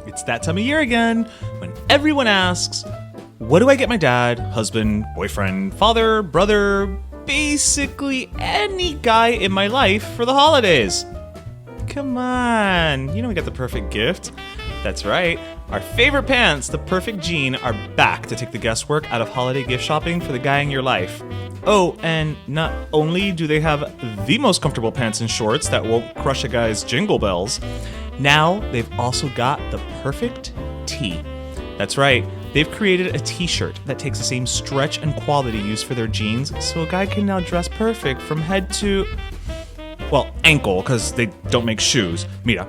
It's that time of year again when everyone asks, what do I get my dad, husband, boyfriend, father, brother, basically any guy in my life for the holidays? Come on, you know we got the perfect gift. That's right, our favorite pants, the Perfect Jean, are back to take the guesswork out of holiday gift shopping for the guy in your life. Oh, and not only do they have the most comfortable pants and shorts that won't crush a guy's jingle bells, now they've also got the perfect tee. That's right, they've created a t-shirt that takes the same stretch and quality used for their jeans, so a guy can now dress perfect from head to, well, ankle, because they don't make shoes. Mira,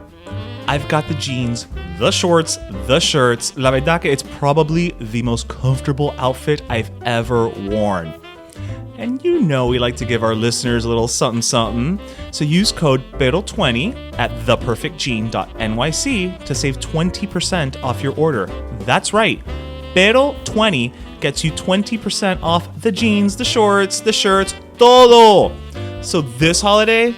I've got the jeans, the shorts, the shirts. La verdad que it's probably the most comfortable outfit I've ever worn. And you know we like to give our listeners a little something something, so use code PERO20 at theperfectjean.nyc to save 20% off your order. That's right, PERO20 gets you 20% off the jeans, the shorts, the shirts, todo! So this holiday,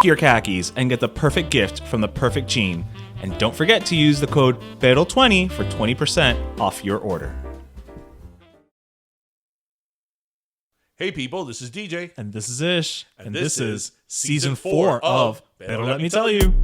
your khakis and get the perfect gift from the Perfect Jean. And don't forget to use the code PERO20 for 20% off your order. Hey people, this is DJ. And this is Ish. And this is Season Season 4 of Pero Let Me Tell You.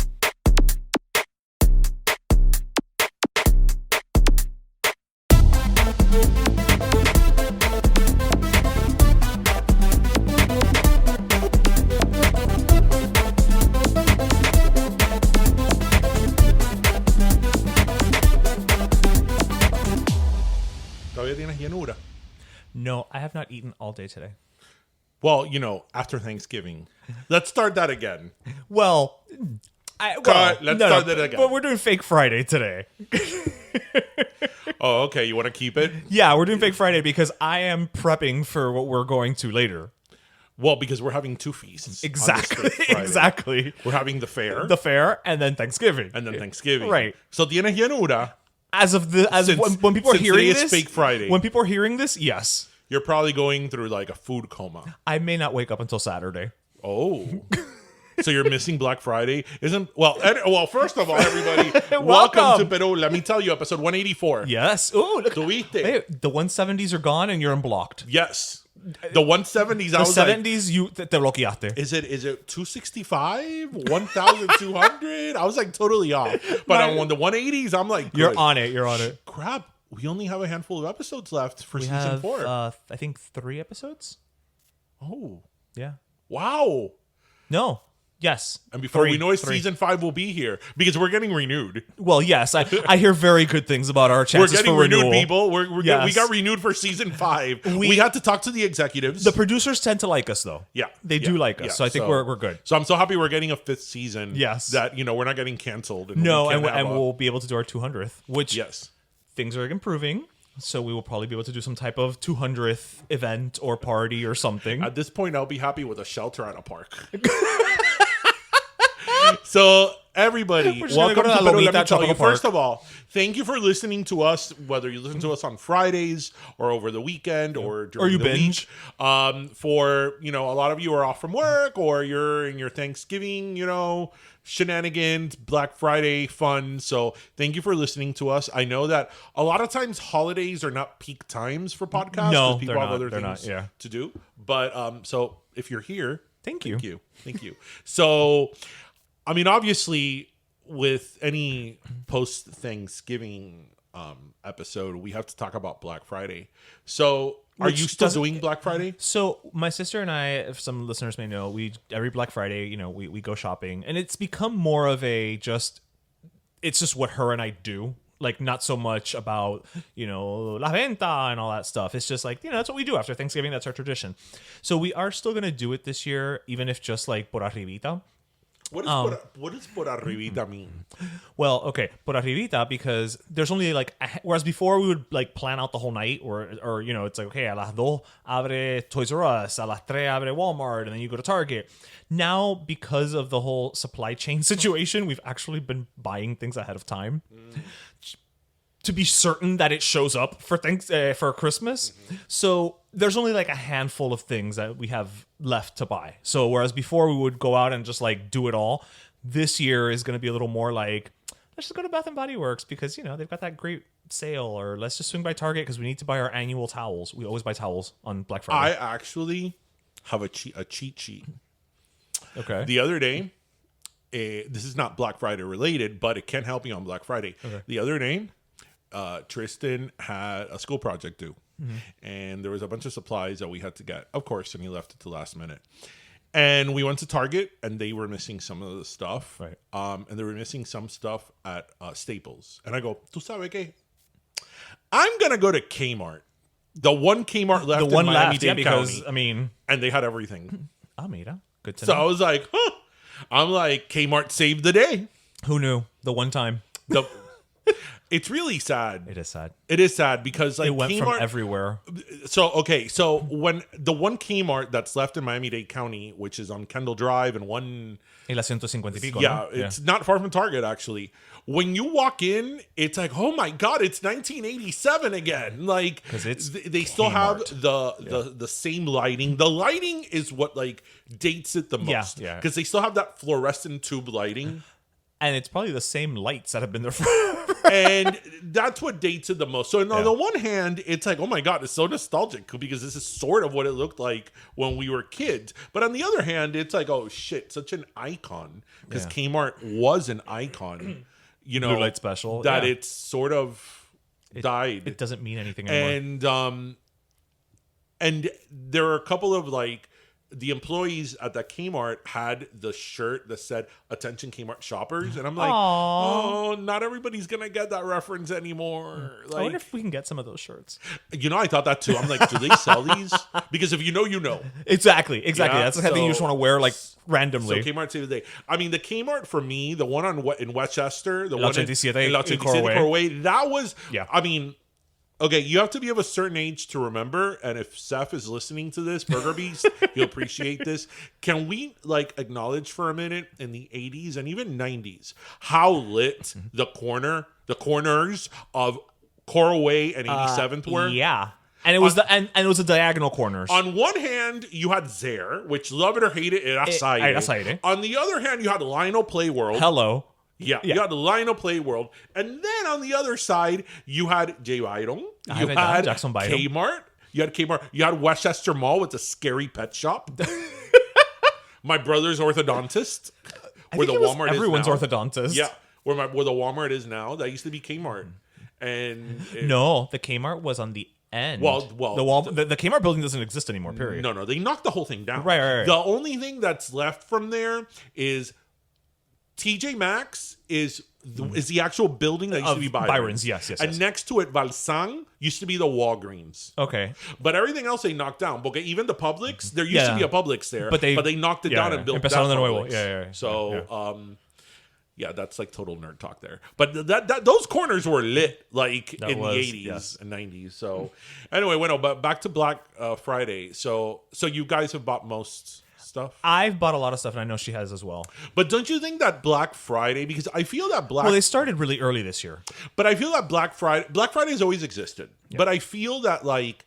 ¿Todavía tienes llenura? No, I have not eaten all day today. Well, you know, after Thanksgiving. Let's start that again. Well, Let's start that again. But we're doing Fake Friday today. Oh, okay. You want to keep it? Yeah, we're doing Fake Friday because I am prepping for what we're going to later. Well, because we're having two feasts. Exactly. On this Friday. Exactly. We're having the fair. The fair and then Thanksgiving. And then Thanksgiving. Right. So tienes llenura. When people are hearing today this, is Fake Friday. When people are hearing this, yes. You're probably going through like a food coma. I may not wake up until Saturday. Oh. So you're missing Black Friday? Well, first of all, everybody, welcome to Pero Let Me Tell You, episode 184. Yes. Oh, look. Tuviste. Hey, the 170s are gone and you're unblocked. Yes. The 170s, The 70s, you te bloqueaste. Is it 265? 1,200? I was like totally off. But on the 180s, I'm like, good. You're on it. Crap. We only have a handful of episodes left for season have, 4. I think 3 episodes. Oh. Yeah. Wow. No. Yes. And before we know it, 3. season 5 will be here because we're getting renewed. Well, yes. I hear very good things about our chances We're getting for renewal. renewed, people. We Yes. got renewed for season 5. We had to talk to the executives. The producers tend to like us, though. Yeah. They do like us. Yeah. So I think we're good. So I'm so happy we're getting a 5th season. Yes. That, we're not getting canceled. No, and we'll be able to do our 200th, which yes. things are improving. So we will probably be able to do some type of 200th event or party or something. At this point, I'll be happy with a shelter at a park. So, everybody, welcome to Pero Let Me Tell You. First of all, thank you for listening to us, whether you listen to us on Fridays or over the weekend or during you the binge. week. For, a lot of you are off from work or you're in your Thanksgiving, shenanigans, Black Friday fun. So thank you for listening to us. I know that a lot of times holidays are not peak times for podcasts. No, because people they're have not. other They're things not, yeah. to do. But so if you're here, Thank you. Thank you. So, I mean, obviously, with any post-Thanksgiving episode, we have to talk about Black Friday. So, are you still doing Black Friday? So my sister and I, if some listeners may know, every Black Friday, we go shopping, and it's become more of it's just what her and I do. Like, not so much about, la venta and all that stuff. It's just like, that's what we do after Thanksgiving. That's our tradition. So we are still going to do it this year, even if just like por arribita. What does por arribita mean? Well, okay, por arribita, because there's only whereas before we would like plan out the whole night, or it's like, okay, a las 2 abre Toys R Us, a las 3 abre Walmart, and then you go to Target. Now, because of the whole supply chain situation, we've actually been buying things ahead of time to be certain that it shows up for Christmas. Mm-hmm. So there's only like a handful of things that we have left to buy. So whereas before we would go out and just like do it all, this year is going to be a little more like, let's just go to Bath and Body Works because, you know, they've got that great sale, or let's just swing by Target because we need to buy our annual towels. We always buy towels on Black Friday. I actually have a cheat sheet. Okay. The other day, this is not Black Friday related, but it can help you on Black Friday. Okay. The other day, Tristan had a school project due, and there was a bunch of supplies that we had to get, of course, and he left it to last minute. And we went to Target, and they were missing some of the stuff. Right. And they were missing some stuff at Staples. And I go, ¿Tú sabes qué? I'm going to go to Kmart. The one Kmart left The one in left, Miami-Dade yeah, because, County. I mean... And they had everything. Ah, mira. Good to So know. I was like, huh. I'm like, Kmart saved the day. Who knew? The one time. It's really sad. It is sad. It is sad because like It went from Kmart. everywhere. So when the one Kmart that's left in Miami-Dade County, which is on Kendall Drive and one, Y la 150 y pico, yeah, no? it's not far from Target actually. When you walk in, it's like, oh my god, it's 1987 again. Like, 'Cause it's they still have Kmart. the same lighting. The lighting is what like dates it the most. Yeah. Because they still have that fluorescent tube lighting. And it's probably the same lights that have been there for And that's what dates it the most. So on Yeah. the one hand, it's like, oh my god, it's so nostalgic because this is sort of what it looked like when we were kids. But on the other hand, it's like, oh shit, such an icon because Yeah. Kmart was an icon. You know, Blue Light Special, that yeah. it's sort of died. It doesn't mean anything anymore. And there are a couple of like the employees at that Kmart had the shirt that said "Attention Kmart shoppers," and I'm like, Aw. oh, not everybody's gonna get that reference anymore. I Like, wonder if we can get some of those shirts. you know, I thought that too. I'm like, do they sell these? Because if you know, you know. Exactly. Yeah, That's the kind of thing you just want to wear like randomly. So Kmart saved the day. I mean, the Kmart for me, the one in Westchester, the El one in 87 El in 87 Corway. Corway, that was, Yeah. I mean, okay, you have to be of a certain age to remember, and if Seth is listening to this, Burger Beast, he'll appreciate this. Can we like acknowledge for a minute in the 80s and even 90s how lit the corners of Corway and 87th were? Yeah. And it was and it was the diagonal corners. On one hand, you had Zare, which love it or hate it, era Saire. On the other hand, you had Lionel Playworld. Hello. Yeah, you had the Lionel Playworld. And then on the other side, you had J. Byron. You had Jackson Byron. Kmart. You had Kmart. You had Westchester Mall with the scary pet shop. My brother's orthodontist. Where the Walmart everyone's is now. orthodontist. Yeah, where the Walmart is now. That used to be Kmart. And No, the Kmart was on the end. Well, the Kmart building doesn't exist anymore, period. No, they knocked the whole thing down. Right. The only thing that's left from there is TJ Maxx is the actual building that used to be Byron's. Yes. And next to it, Valsang used to be the Walgreens. Okay. But everything else they knocked down. Porque even the Publix, there used to be a Publix there, but they knocked it down and built that Publix. Yeah. So, yeah, that's like total nerd talk there. But that those corners were lit like in the 80s and 90s. So anyway, bueno, but back to Black Friday. So you guys have bought most stuff? I've bought a lot of stuff, and I know she has as well. But don't you think that Black Friday, because I feel that Well, they started really early this year. But I feel that Black Friday has always existed. Yeah. But I feel that like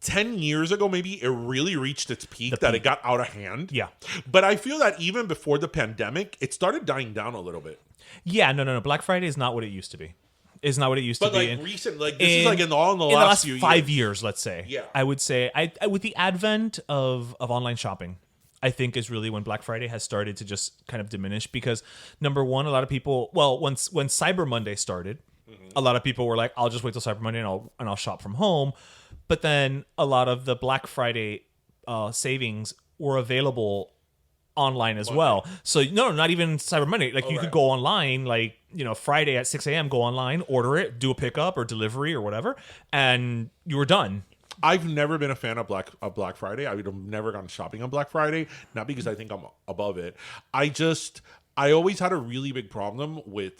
10 years ago, maybe it really reached its peak, it got out of hand. Yeah. But I feel that even before the pandemic, it started dying down a little bit. Yeah, no. Black Friday is not what it used to be. It's not what it used to be. But like recent, like this is like in the last few 5 years, let's say. Yeah. I would say, I with the advent of online shopping, I think is really when Black Friday has started to just kind of diminish because number one, a lot of people, well, when Cyber Monday started, a lot of people were like, I'll just wait till Cyber Monday and I'll shop from home. But then a lot of the Black Friday savings were available online as well. So no, not even Cyber Monday. Like you could go online, like, you know, Friday at 6 a.m., go online, order it, do a pickup or delivery or whatever, and you were done. I've never been a fan of Black Friday. I would have never gone shopping on Black Friday, not because I think I'm above it. I always had a really big problem with,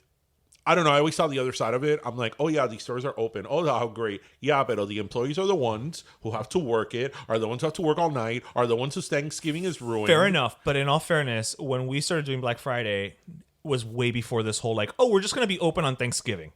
I don't know, I always saw the other side of it. I'm like, oh yeah, these stores are open. Oh, how great. Yeah, but the employees are the ones who have to work it, are the ones who have to work all night, are the ones whose Thanksgiving is ruined. Fair enough. But in all fairness, when we started doing Black Friday was way before this whole like, oh, we're just going to be open on Thanksgiving.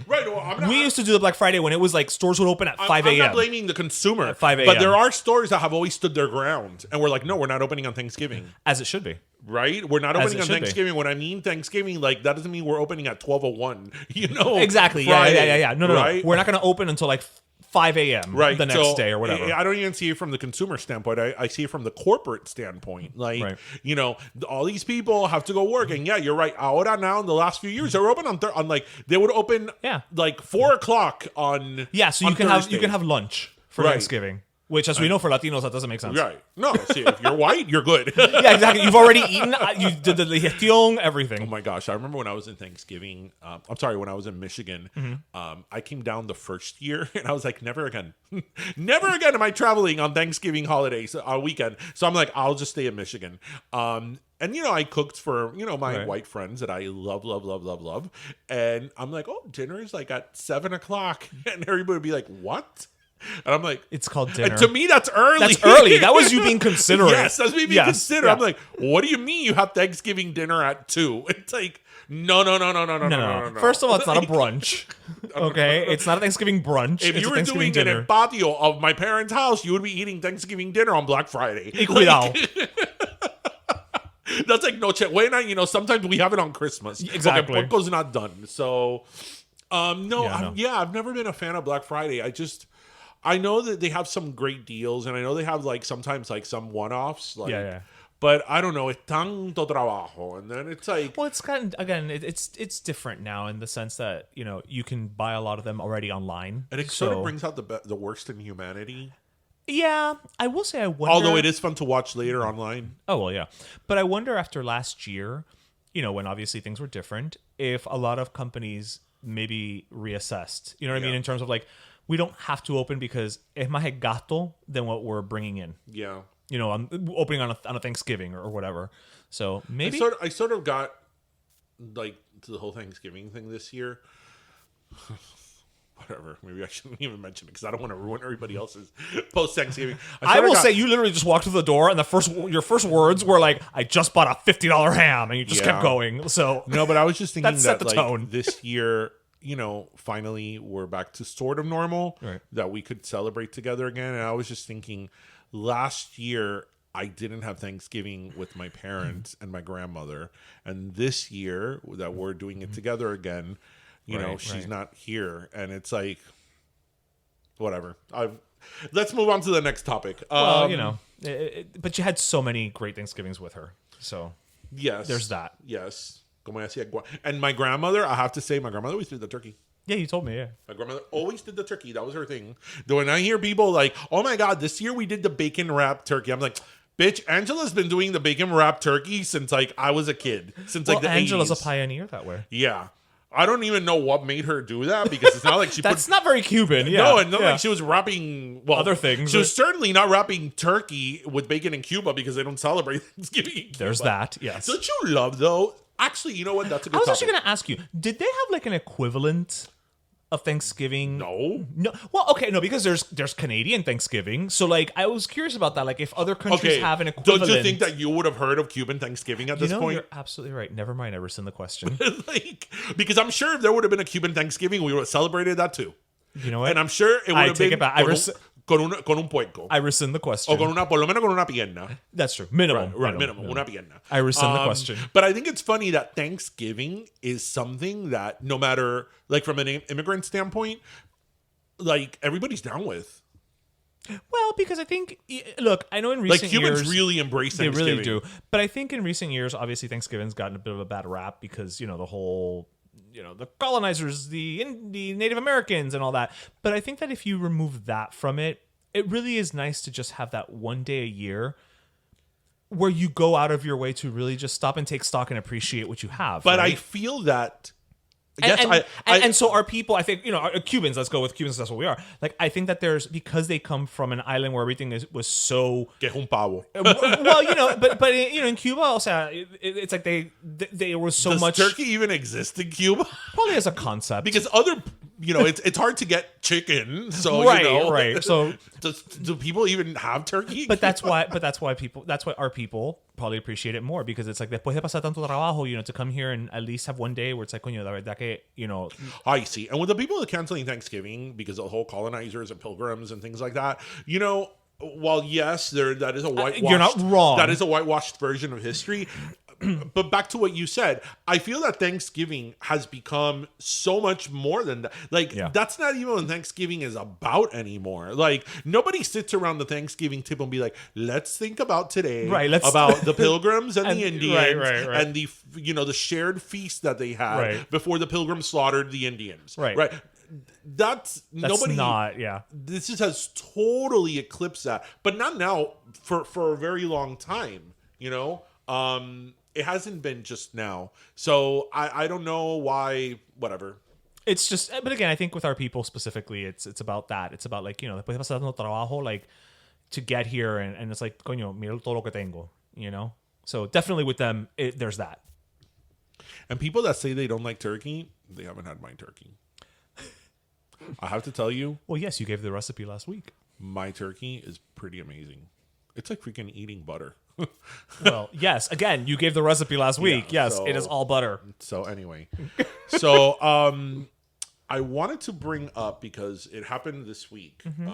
Right. Well, I'm not, We used to do the Black Friday when it was like stores would open at 5 a.m. I'm not blaming the consumer. At 5 a.m. But there are stores that have always stood their ground. And we're like, no, we're not opening on Thanksgiving. As it should be. Right? We're not opening on should be. Thanksgiving. When I mean Thanksgiving, like, that doesn't mean we're opening at 12:01. You know? Exactly. Friday, Yeah. No. right? We're not going to open until like 5 a.m. the next day or whatever. I don't even see it from the consumer standpoint. I see it from the corporate standpoint. Like, you know, all these people have to go work. And yeah, you're right. Ahora now, in the last few years, they were open on like, they would open like 4 o'clock on so you can have lunch for Thanksgiving. Which, as we know, for Latinos, that doesn't make sense. Right. No, see, if you're white, you're good. Yeah, exactly. You've already eaten. You did the digestión, everything. Oh, my gosh. I remember when I was in Thanksgiving. When I was in Michigan. I came down the first year, and I was like, never again. Never again am I traveling on Thanksgiving holidays, weekend. So I'm like, I'll just stay in Michigan. And, you know, I cooked for, you know, my white friends that I love. And I'm like, oh, dinner is like at 7 o'clock. And everybody would be like, what? And I'm like, it's called dinner. To me, that's early. That's early. That was you being considerate. Yes, that's me being considerate. Yeah. I'm like, what do you mean you have Thanksgiving dinner at 2? It's like, no. First of all, it's not a brunch. Okay, it's not a Thanksgiving brunch. If you were doing it in patio of my parents' house, you would be eating Thanksgiving dinner on Black Friday. Cuidado. That's like Noche Buena. You know, sometimes we have it on Christmas. Exactly. Okay, Porco's not done. So, I've never been a fan of Black Friday. I know that they have some great deals, and I know they have like sometimes like some one-offs. Like, but I don't know. It's tanto trabajo, and then it's like, well, it's gotten again. It's different now in the sense that, you know, you can buy a lot of them already online, and it sort of brings out the worst in humanity. Yeah, I will say I wonder. Although it is fun to watch later online. Oh well, yeah, but I wonder after last year, you know, when obviously things were different, if a lot of companies maybe reassessed. You know what I mean, in terms of like, we don't have to open because es más gasto than what we're bringing in. Yeah. You know, I'm opening on a Thanksgiving or whatever. So maybe I sort of got like to the whole Thanksgiving thing this year. Whatever. Maybe I shouldn't even mention it because I don't want to ruin everybody else's post Thanksgiving. I will say you literally just walked through the door and your first words were like, "I just bought a $50 ham," and you just kept going. So no, but I was just thinking that set the tone. This year, you know, finally we're back to sort of normal, that we could celebrate together again. And I was just thinking, last year I didn't have Thanksgiving with my parents and my grandmother, and this year that we're doing it together again, you know, she's not here, and it's like, whatever. Let's move on to the next topic. Well, you know, but you had so many great Thanksgivings with her, so yes, there's that. Yes. And my grandmother, I have to say, my grandmother always did the turkey. Yeah, you told me, yeah. My grandmother always did the turkey. That was her thing. When I hear people like, oh my God, this year we did the bacon wrapped turkey, I'm like, bitch, Angela's been doing the bacon wrapped turkey since like I was a kid. Since like the Angela's 80s. A pioneer that way. Yeah. I don't even know what made her do that because it's not like she That's not very Cuban, yeah. No, and not like she was wrapping other things. She was certainly not wrapping turkey with bacon in Cuba because they don't celebrate Thanksgiving in Cuba. There's that, yes. Don't you love though? Actually, you know what? That's a good topic. I was actually going to ask you, did they have like an equivalent of Thanksgiving? No. Well, okay, no, because there's Canadian Thanksgiving. So like I was curious about that. Like if other countries have an equivalent. Don't you think that you would have heard of Cuban Thanksgiving at this point? You're absolutely right. Never mind, I rescind the question. Because I'm sure if there would have been a Cuban Thanksgiving, we would have celebrated that too. You know what? And I'm sure it would have been it back. con un puerco. I rescind the question. O por lo menos con una pierna. That's true. Minimum. Right, minimum. Una pierna. I rescind the question. But I think it's funny that Thanksgiving is something that no matter, like from an immigrant standpoint, like everybody's down with. Well, because I think, look, I know in recent years... Like Cubans really embrace Thanksgiving. They really do. But I think in recent years, obviously Thanksgiving's gotten a bit of a bad rap because, you know, the whole... You know, the colonizers, the Native Americans and all that. But I think that if you remove that from it, it really is nice to just have that one day a year where you go out of your way to really just stop and take stock and appreciate what you have. But right? I feel that... And so our people, I think, you know, Cubans, let's go with Cubans, that's what we are. Like, I think that because they come from an island where everything was so... Que es un pavo. Well, you know, but you know, in Cuba, also, it's like they were so Does much... turkey even exist in Cuba? Probably as a concept. Because other it's hard to get chicken. So right. So do people even have turkey? But that's why our people probably appreciate it more, because it's like después de pasar tanto trabajo, to come here and at least have one day where it's like, coño, la verdad que, I see. And with the people that are canceling Thanksgiving because of the whole colonizers and pilgrims and things like that, while yes, that is a whitewashed, you're not wrong. That is a whitewashed version of history. But back to what you said, I feel that Thanksgiving has become so much more than that. Like, that's not even what Thanksgiving is about anymore. Like, nobody sits around the Thanksgiving table and be like, let's think about today, about the pilgrims and the Indians and the shared feast that they had before the pilgrims slaughtered the Indians. Right. That's nobody. Not, This has totally eclipsed that, but not now. For a very long time, it hasn't been just now. So I don't know why. Whatever. It's just, but again, I think with our people specifically, it's about that. It's about, like, después de pasar tanto trabajo, like, to get here and it's like, coño, mira todo lo que tengo, So definitely with them, there's that. And people that say they don't like turkey, they haven't had my turkey. I have to tell you. Well, yes, you gave the recipe last week. My turkey is pretty amazing. It's like freaking eating butter. Well, yes. Again, you gave the recipe last week. Yes, so, it is all butter. So anyway, I wanted to bring up, because it happened this week, and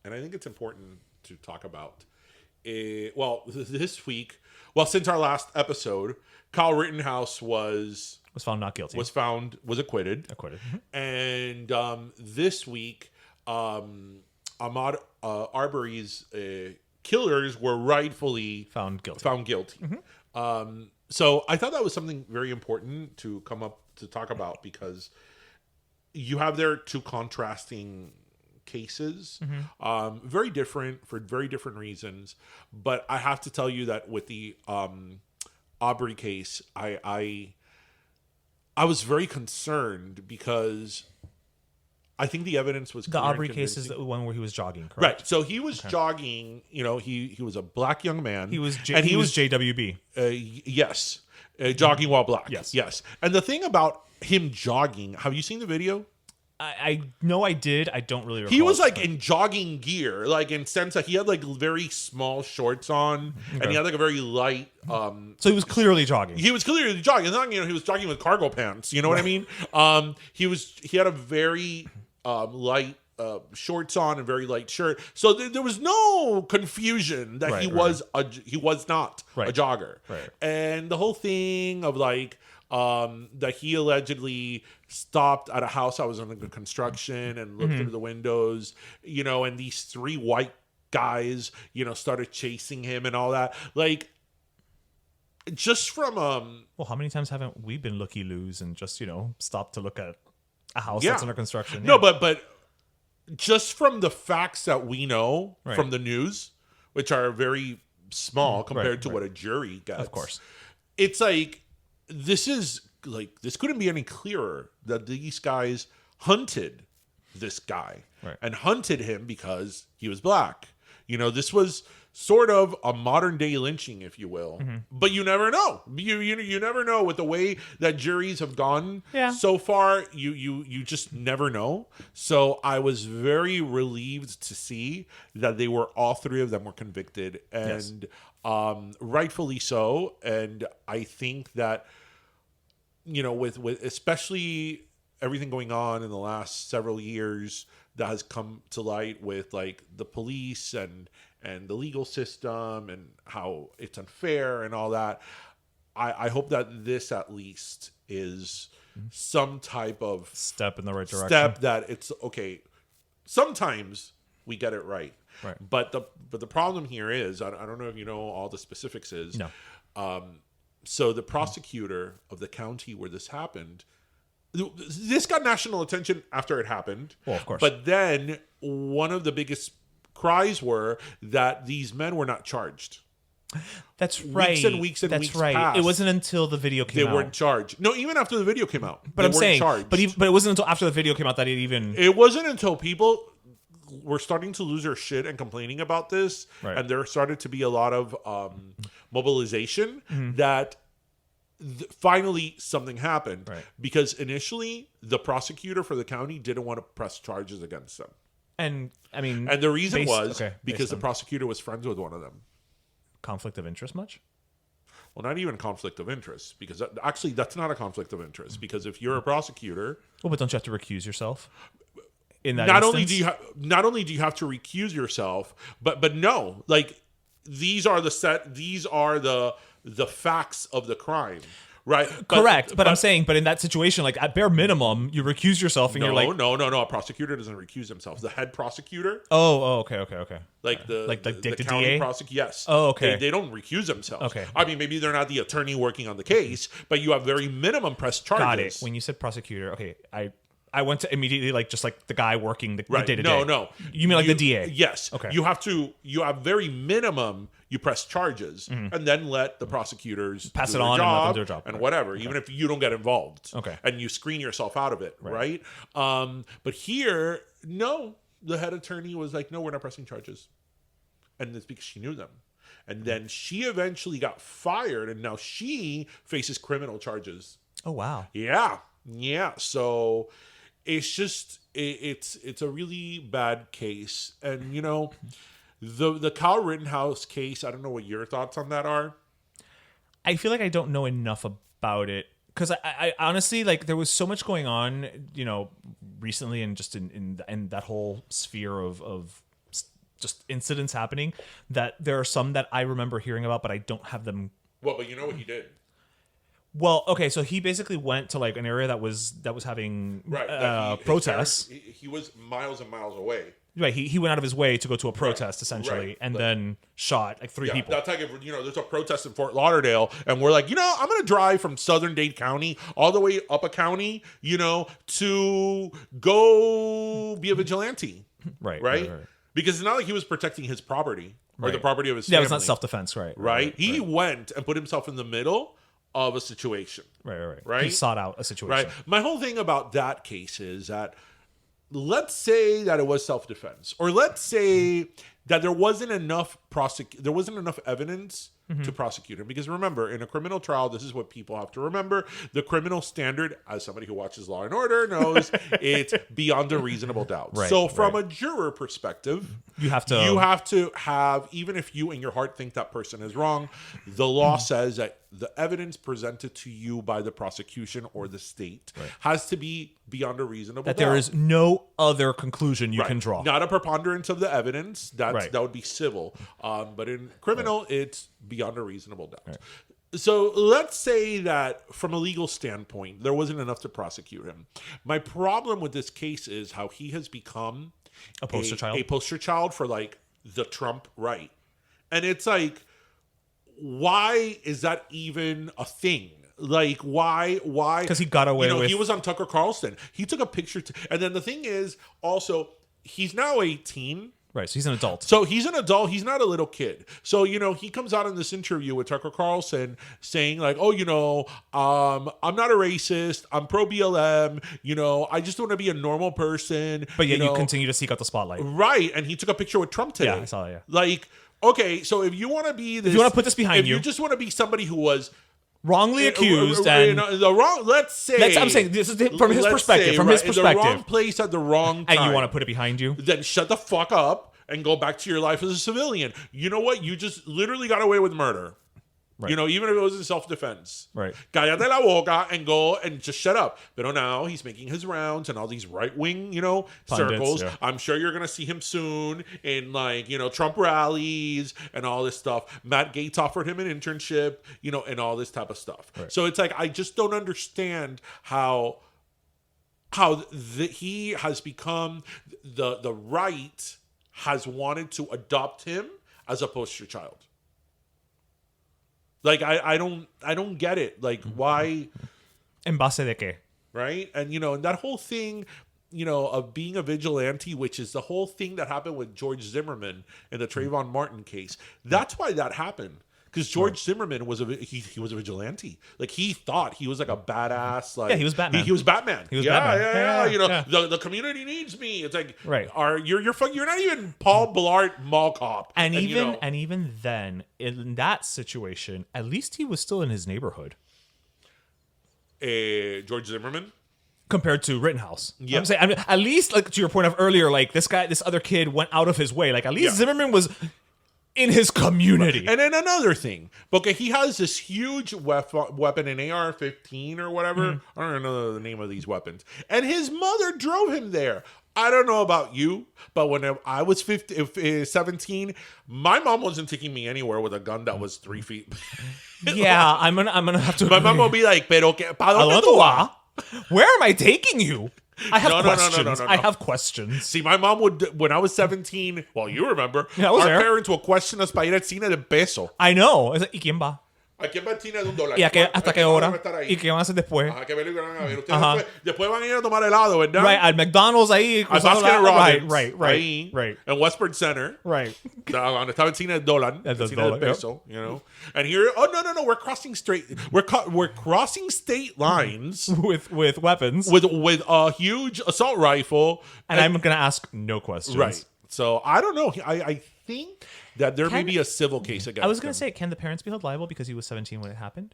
I think it's important to talk about. This week, since our last episode, Kyle Rittenhouse was found not guilty. Was acquitted. And this week, Ahmaud Arbery's killers were rightfully found guilty. So I thought that was something very important to come up to talk about, because you have there two contrasting cases, very different for very different reasons. But I have to tell you that with the Arbery case, I was very concerned, because I think the evidence was the Arbery case is the one where he was jogging, correct? Right. So he was jogging. He was a black young man. He was JWB. Yes, jogging while black. Yes. And the thing about him jogging, have you seen the video? I know I did. I don't really recall. He was like in jogging gear, like in sense that he had like very small shorts on, and he had like a very light. So he was clearly jogging. He was clearly jogging. It's not, he was jogging with cargo pants. You know what I mean? He had a very light shorts on and very light shirt. So there was no confusion that he was not a jogger. Right. And the whole thing of like. That he allegedly stopped at a house that was under construction and looked through the windows, and these three white guys, started chasing him and all that. Like, just from well, how many times haven't we been looky-loos and just stopped to look at a house that's under construction? No, but just from the facts that we know from the news, which are very small compared to what a jury gets, of course, it's like. This couldn't be any clearer that these guys hunted this guy and hunted him because he was black. This was sort of a modern day lynching, if you will. But you never know. You never know with the way that juries have gone so far. You just never know. So I was very relieved to see that all three of them were convicted, and rightfully so. And I think that with especially everything going on in the last several years that has come to light with like the police and the legal system and how it's unfair and all that, I hope that this at least is some type of step in the right direction. Step that it's okay. Sometimes we get it right. But the problem here is, I don't know if you know all the specifics is. No. So the prosecutor of the county where this happened, this got national attention after it happened. Well, of course. But then one of the biggest cries were that these men were not charged. That's right. Weeks and weeks That's weeks right. passed. It wasn't until the video came out. They weren't charged. No, even after the video came out. But I'm saying, charged. But it wasn't until after the video came out that it even... It wasn't until people were starting to lose their shit and complaining about this, and there started to be a lot of mobilization that finally something happened, Right. because initially the prosecutor for the county didn't want to press charges against them. And I mean, And the reason was based because the on prosecutor was friends with one of them. conflict of interest much? Well, not even conflict of interest, because actually that's not a conflict of interest, because if you're a prosecutor, Well, but don't you have to recuse yourself in that not instance? only do you have to recuse yourself, but no, like these are the facts of the crime, right? Correct, but I'm saying, but in that situation, like at bare minimum, you recuse yourself, and no, you're like, no. A prosecutor doesn't recuse himself. The head prosecutor, okay. like the the county DA? prosecutor, yes. Oh, okay. They don't recuse themselves. Okay. I mean, maybe they're not the attorney working on the case, but you have very minimum press charges. Got it. When you said prosecutor, okay, I went to immediately like just like the guy working the Right. day-to-day. No. You mean like the DA? Yes. Okay. You have very minimum, you press charges and then let the prosecutors Pass do it their on and let them job do their job. and Right. whatever, even if you don't get involved. Okay. And you screen yourself out of it, right? But here, no, the head attorney was like, no, we're not pressing charges. And it's because she knew them. And then she eventually got fired, and now she faces criminal charges. Oh wow. Yeah. So it's just it's a really bad case, and the Kyle Rittenhouse case. I don't know what your thoughts on that are. I feel like I don't know enough about it because I honestly, like, there was so much going on, recently, and just in that whole sphere of just incidents happening, that there are some that I remember hearing about, but I don't have them. Well, but you know what he did. Well, okay, so he basically went to like an area that was having protests. He was miles and miles away. Right, he went out of his way to go to a protest essentially, right. and then shot like three people. That's like if there's a protest in Fort Lauderdale, and we're like, I'm gonna drive from Southern Dade County all the way up a county, to go be a vigilante, right? Because it's not like he was protecting his property or the property of his family. Yeah, it was not self-defense, right? He went and put himself in the middle of a situation. Right. He sought out a situation. Right. My whole thing about that case is that, let's say that it was self-defense, or let's say that there wasn't enough evidence to prosecute him. Because remember, in a criminal trial, this is what people have to remember: the criminal standard, as somebody who watches Law and Order knows, it's beyond a reasonable doubt. Right, so from a juror perspective, you have to have, even if you in your heart think that person is wrong, the law says that the evidence presented to you by the prosecution or the state has to be beyond a reasonable doubt. That there is no other conclusion you can draw. Not a preponderance of the evidence. That would be civil. But in criminal, it's beyond a reasonable doubt. So let's say that from a legal standpoint, there wasn't enough to prosecute him. My problem with this case is how he has become a poster child for like the Trump right. And it's like, why is that even a thing? Like, why? Because he got away with... He was on Tucker Carlson. He took a picture. And then the thing is, also, he's now 18. Right, so he's an adult. So he's an adult. He's not a little kid. So, he comes out in this interview with Tucker Carlson saying like, I'm not a racist. I'm pro-BLM. I just want to be a normal person. But yet you continue to seek out the spotlight. Right. And he took a picture with Trump today. Yeah, I saw that, yeah. Like, okay, so if you want to be this... If you want to put this behind you... If you just want to be somebody who was... wrongly accused and... Let's say... I'm saying, this is from his perspective. From his perspective. In the wrong place at the wrong time. And you want to put it behind you? Then shut the fuck up and go back to your life as a civilian. You know what? You just literally got away with murder. Right. Even if it was in self-defense. Right. Cállate la boca and go and just shut up. But now he's making his rounds and all these right-wing, circles. Yeah. I'm sure you're going to see him soon in Trump rallies and all this stuff. Matt Gaetz offered him an internship, and all this type of stuff. Right. So it's like, I just don't understand how he has become the right has wanted to adopt him as a poster child. Like, I don't get it. Like, why? En base de qué? Right? And, and that whole thing, of being a vigilante, which is the whole thing that happened with George Zimmerman in the Trayvon Martin case. That's why that happened. Because George Zimmerman was he was a vigilante. Like, he thought he was like a badass. Like, he was Batman. He was Batman. He was Batman. Yeah. The community needs me. It's like, right. You're not even Paul Blart Mall Cop. And even then, in that situation, at least he was still in his neighborhood. George Zimmerman. Compared to Rittenhouse. Yeah. I'm saying, at least, like, to your point of earlier, like, this other kid went out of his way. Like, at least Zimmerman was in his community. And then another thing, okay, he has this huge weapon, an AR-15 or whatever. I don't even know the name of these weapons. And his mother drove him there. I don't know about you, but when I was 17, my mom wasn't taking me anywhere with a gun that was 3 feet. Yeah, I'm gonna have to. My mom will be like, "Pero pa dónde tú vas?" Where am I taking you? I have No. questions. I have questions. See, my mom would, when I was 17, well, you remember, Yeah, I was our there. parents would question us para ir al cine de peso. I know. It's like, ¿y quién va? ¿A quién va al cine de $1? ¿Y hasta qué hora? ¿Y qué van a hacer después? ¿Qué película van a ver? Ustedes después van a ir a tomar helado, ¿verdad? Right, at McDonald's ahí. Al Baskin Robbins. Right. En Westport Center. Right. Donde estaba el cine de $1. El El cine de $1, peso, you know. And here, no, we're crossing we're crossing state lines With weapons. with a huge assault rifle. And I'm going to ask no questions. Right. So I don't know. I think that there may be a civil case against I was going him. to say, can the parents be held liable because he was 17 when it happened?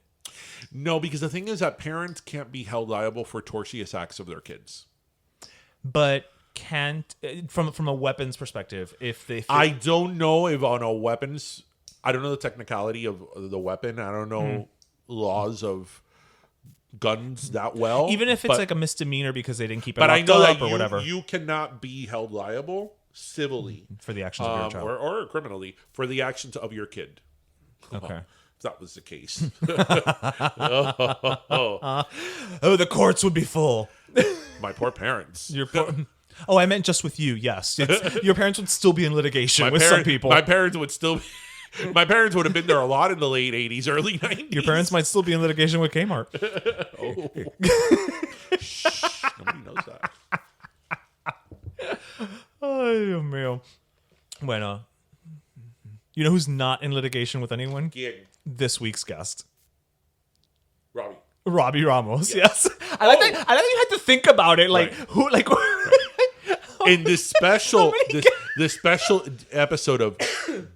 No, because the thing is that parents can't be held liable for tortious acts of their kids. But can't, from a weapons perspective, if they... I don't know if on a weapons... I don't know the technicality of the weapon. I don't know laws of guns that well. Even if it's like a misdemeanor because they didn't keep it but I locked know up that or whatever. you cannot be held liable civilly For the actions of your child. or criminally for the actions of your kid. Okay. If that was the case. Oh, the courts would be full. My poor parents. Your poor... Oh, I meant just with you. Yes, your parents would still be in litigation with some people. My parents would still. My parents would have been there a lot in the late 80s, early 90s. Your parents might still be in litigation with Kmart. Shh, nobody knows that. Ay, Dios mío. Bueno, you know who's not in litigation with anyone? ¿Quién? This week's guest, Robby. Robby Ramos. Yes, I like that you had to think about it. Like Right. who? Like In this special, this special episode of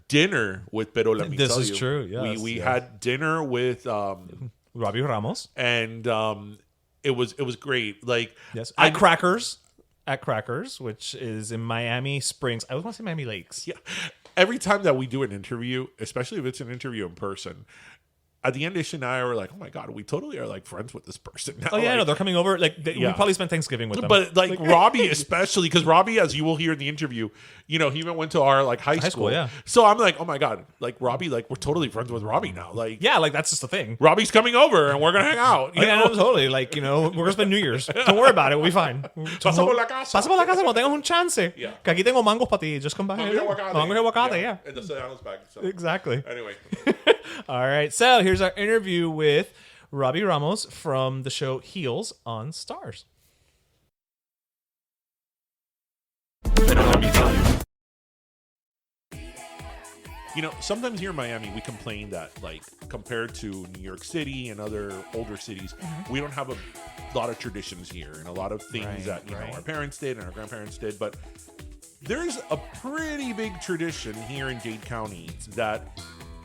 Dinner with Pero Let Me This Tell is You. true, yes, we yes. had dinner with Robby Ramos. and it was great. Like Yes, at Crackers, which is in Miami Springs. I always want to say Miami Lakes. yeah, every time that we do an interview, especially if it's an interview in person, at the end, Ish and I were like, "Oh my god, we totally are like friends with this person now." Oh yeah, like, no, they're coming over. Like we Yeah. probably spent Thanksgiving with them. But like Robby especially, because Robby, as you will hear in the interview, you know, he even went to our like high school. yeah. So I'm like, oh my god, like Robby, like we're totally friends with Robby now. Like yeah, like that's just the thing. Robby's coming over and we're gonna hang out. You Yeah, know? no, totally. Like, you know, we're gonna spend New Year's. Don't worry about it. We'll be fine. Pasa por la casa. Pasa por la casa cuando tengas un chance. Yeah. Que aquí tengo mangos para ti. Just come by. Mango y aguacate. Mango y aguacate, yeah. And the sandals bag. So. Exactly. Anyway, All right. So here's our interview with Robby Ramos from the show Heels on Starz. you know, sometimes here in Miami, we complain that, like, compared to New York City and other older cities, we don't have a lot of traditions here and a lot of things that, you know, our parents did and our grandparents did. But there's a pretty big tradition here in Dade County that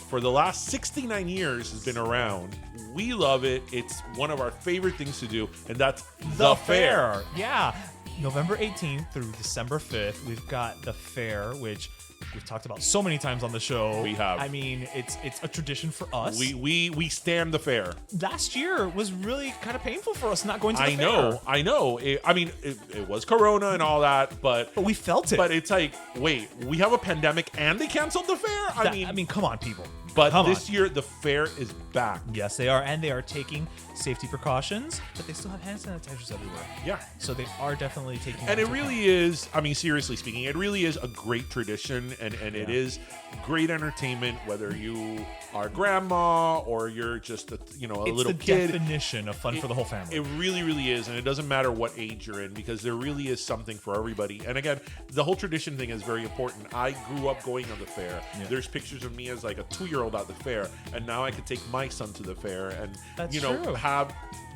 for the last 69 years has been around. We love it. It's one of our favorite things to do, and that's the fair. Yeah. November 18th through December 5th, we've got the fair, which we've talked about so many times on the show. We have. I mean, it's a tradition for us. We stand the fair. Last year was really kind of painful for us not going to the I fair. I know. It was Corona and all that, but But we felt it. But it's like, wait, we have a pandemic and they canceled the fair? I mean, come on, people. But Come this on. year, the fair is back. Yes, they are, and they are taking safety precautions, but they still have hand sanitizers everywhere. Yeah. So they are definitely taking. And it into really is, I mean, seriously speaking, it really is a great tradition, and it is great entertainment, whether you are grandma or you're just a little kid. It's the definition of fun for the whole family. It really, really is, and it doesn't matter what age you're in, because there really is something for everybody. And again, the whole tradition thing is very important. I grew up going on the fair. Yeah. There's pictures of me as like a 2-year-old at the fair, and now I could take my son to the fair and That's true.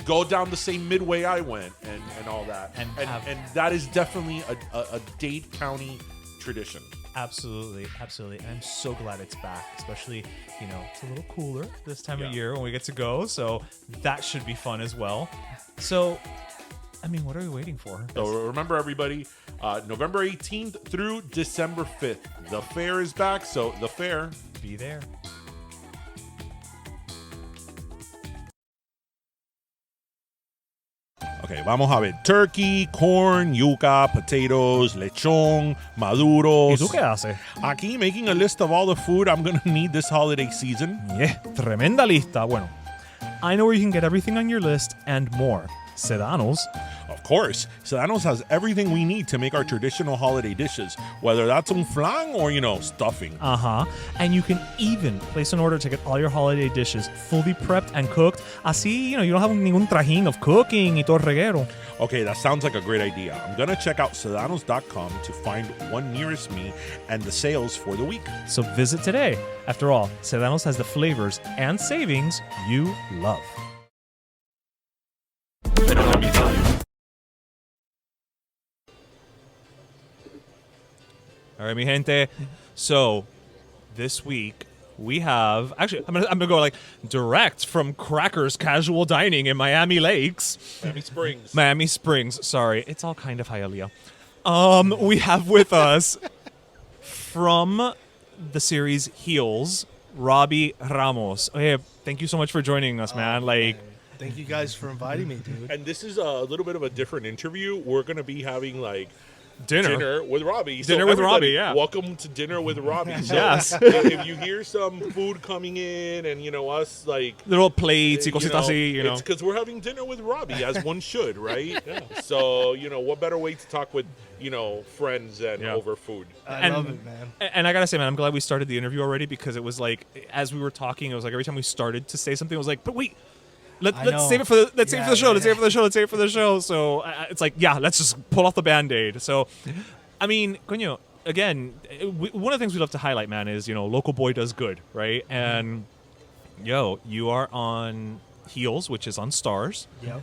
Go down the same midway I went and all that. And that is definitely a Dade County tradition. Absolutely, absolutely. And I'm so glad it's back, especially, it's a little cooler this time of year when we get to go. So that should be fun as well. So, what are we waiting for? So remember, everybody, November 18th through December 5th, the fair is back. So the fair, Be there. Okay, vamos a ver. Turkey, corn, yuca, potatoes, lechon, maduros. ¿Y tú qué haces? Aquí making a list of all the food I'm going to need this holiday season. Yeah, tremenda lista. Bueno, I know where you can get everything on your list and more. Sedano's. Of course, Sedano's has everything we need to make our traditional holiday dishes, whether that's un flan or, stuffing. And you can even place an order to get all your holiday dishes fully prepped and cooked. Así, you don't have ningún trajín of cooking y todo reguero. Okay, that sounds like a great idea. I'm going to check out sedanos.com to find one nearest me and the sales for the week. So visit today. After all, Sedano's has the flavors and savings you love. Pero let me tell you. All right, mi gente. So this week we have actually I'm gonna go like direct from Cracker's Casual Dining in Miami Lakes. Miami Springs. Sorry, it's all kind of Hialeah. We have with us from the series Heels, Robby Ramos. Hey, thank you so much for joining us, man. Thank you guys for inviting me, dude. And this is a little bit of a different interview. We're going to be having dinner with Robby. Dinner with Robby, yeah. Welcome to Dinner with Robby. So Yes. if you hear some food coming in and, us little plates y cositas así, It's because we're having dinner with Robby, as one should, right? Yeah. So, what better way to talk with, friends and over food. I love it, man. And I gotta say, man, I'm glad we started the interview already because it was as we were talking, it was every time we started to say something, it was but wait, let's save it for the show. Let's save it for the show. So it's let's just pull off the Band-Aid. So, coño, again, one of the things we love to highlight, man, is, local boy does good, right? And, you are on Heels, which is on Starz. Yep.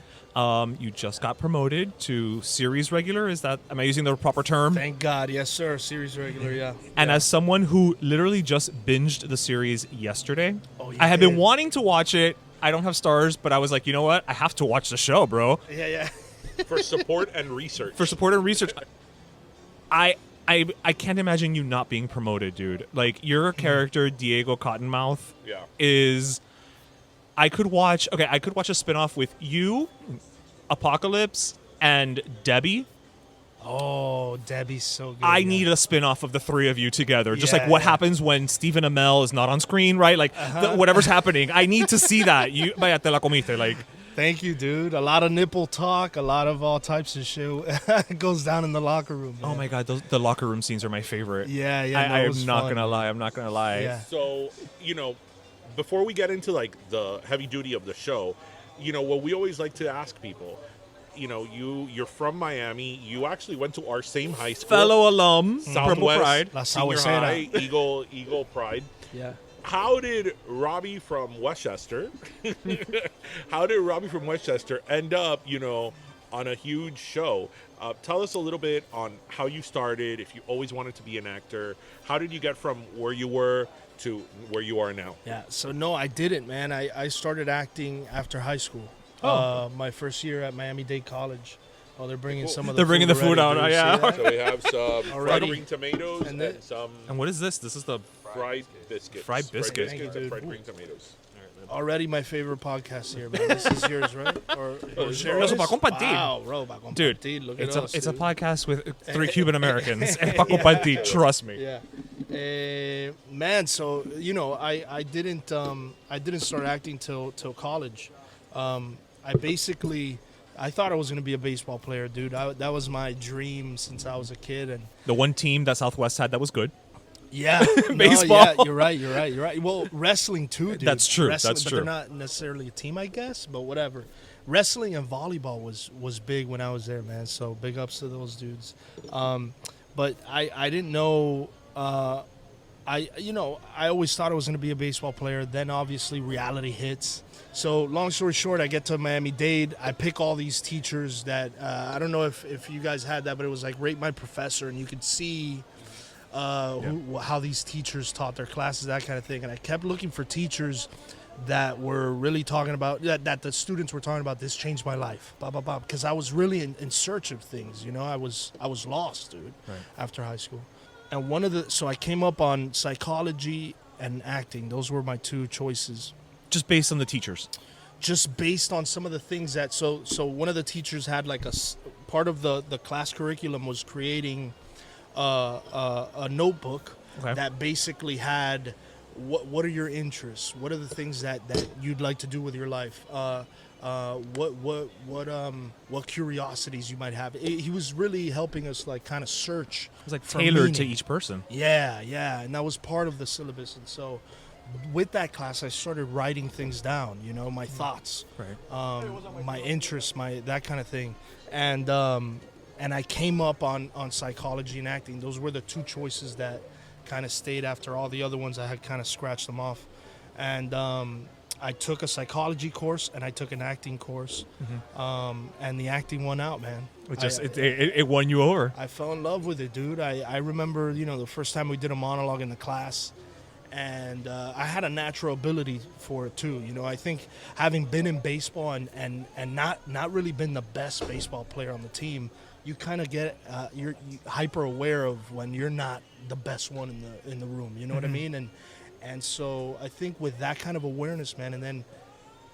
You just got promoted to series regular. Am I using the proper term? Thank God. Yes, sir. Series regular, yeah. And as someone who literally just binged the series yesterday, I had did? been wanting to watch it. I don't have Starz, but I was like, you know what? I have to watch the show, bro. Yeah. For support and research. I can't imagine you not being promoted, dude. Your character, Diego Cottonmouth, is... I could watch a spinoff with you, Apocalypse, and Debbie. Oh, Debbie's so good. I need a spinoff of the three of you together. Just what happens when Stephen Amell is not on screen, right? Whatever's happening. I need to see that. Vaya, te la comiste, Thank you, dude. A lot of nipple talk, a lot of all types of shit it goes down in the locker room, man. Oh my God, the locker room scenes are my favorite. Yeah. I'm not gonna lie. Yeah. So, before we get into the heavy duty of the show, what we always like to ask people, you're from Miami. You actually went to our same high school. Fellow alum, Southwest Purple Pride. La Senior Saucera. High, Eagle Pride. Yeah. How did Robby from Westchester end up, on a huge show? Tell us a little bit on how you started, if you always wanted to be an actor. How did you get from where you were to where you are now? Yeah, so no, I didn't, man. I started acting after high school. My first year at Miami-Dade College. Oh, they're bringing some of the They're bringing the food out, dude. yeah. So we have some fried Already. green tomatoes And and some And what is this? This is the fried biscuits. Fried biscuit. Thank you, and dude. fried green tomatoes. Already my favorite podcast here, man. This is yours, right? Or share No, this? pa' compartir. Wow, bro, pa' dude. compartir. Look It's at us, a dude. podcast with three Cuban Americans. Pa' compartir, trust me. Yeah. Man, so I didn't start acting till college. I thought I was gonna be a baseball player, dude. That was my dream since I was a kid, and The one team that Southwest had that was good. yeah, Baseball. No, yeah, you're right. Well, wrestling too, dude. That's true, Wrestling, that's but true. they're not necessarily a team, I guess. But whatever. Wrestling and volleyball was big when I was there, man. So big ups to those dudes. But I didn't know. I always thought I was going to be a baseball player. Then obviously reality hits. So long story short, I get to Miami-Dade. I pick all these teachers that I don't know if you guys had that, but it was like rate my professor, and you could see how these teachers taught their classes, that kind of thing. And I kept looking for teachers that were really talking about that the students were talking about. This changed my life, blah blah blah. Because I was really in search of things. I was lost, dude. Right. After high school, and so I came up on psychology and acting. Those were my two choices. Just based on the teachers. Just based on some of the things that so one of the teachers had like part of the class curriculum was creating a notebook that basically had what are your interests, what are the things that you'd like to do with your life, what curiosities you might have. He was really helping us like kind of search. It was like for tailored to meaning. each person. Yeah, and that was part of the syllabus. And so with that class, I started writing things down, my thoughts, Right. my interests, that kind of thing. And I came up on psychology and acting. Those were the two choices that kind of stayed after all the other ones. I had kind of scratched them off. And I took a psychology course and I took an acting course. And the acting won out, man. It won you over. I fell in love with it, dude. I remember, the first time we did a monologue in the class. And I had a natural ability for it too. I think having been in baseball and not really been the best baseball player on the team, you kind of get you're hyper aware of when you're not the best one in the room. You know what I mean? And so I think with that kind of awareness, man, and then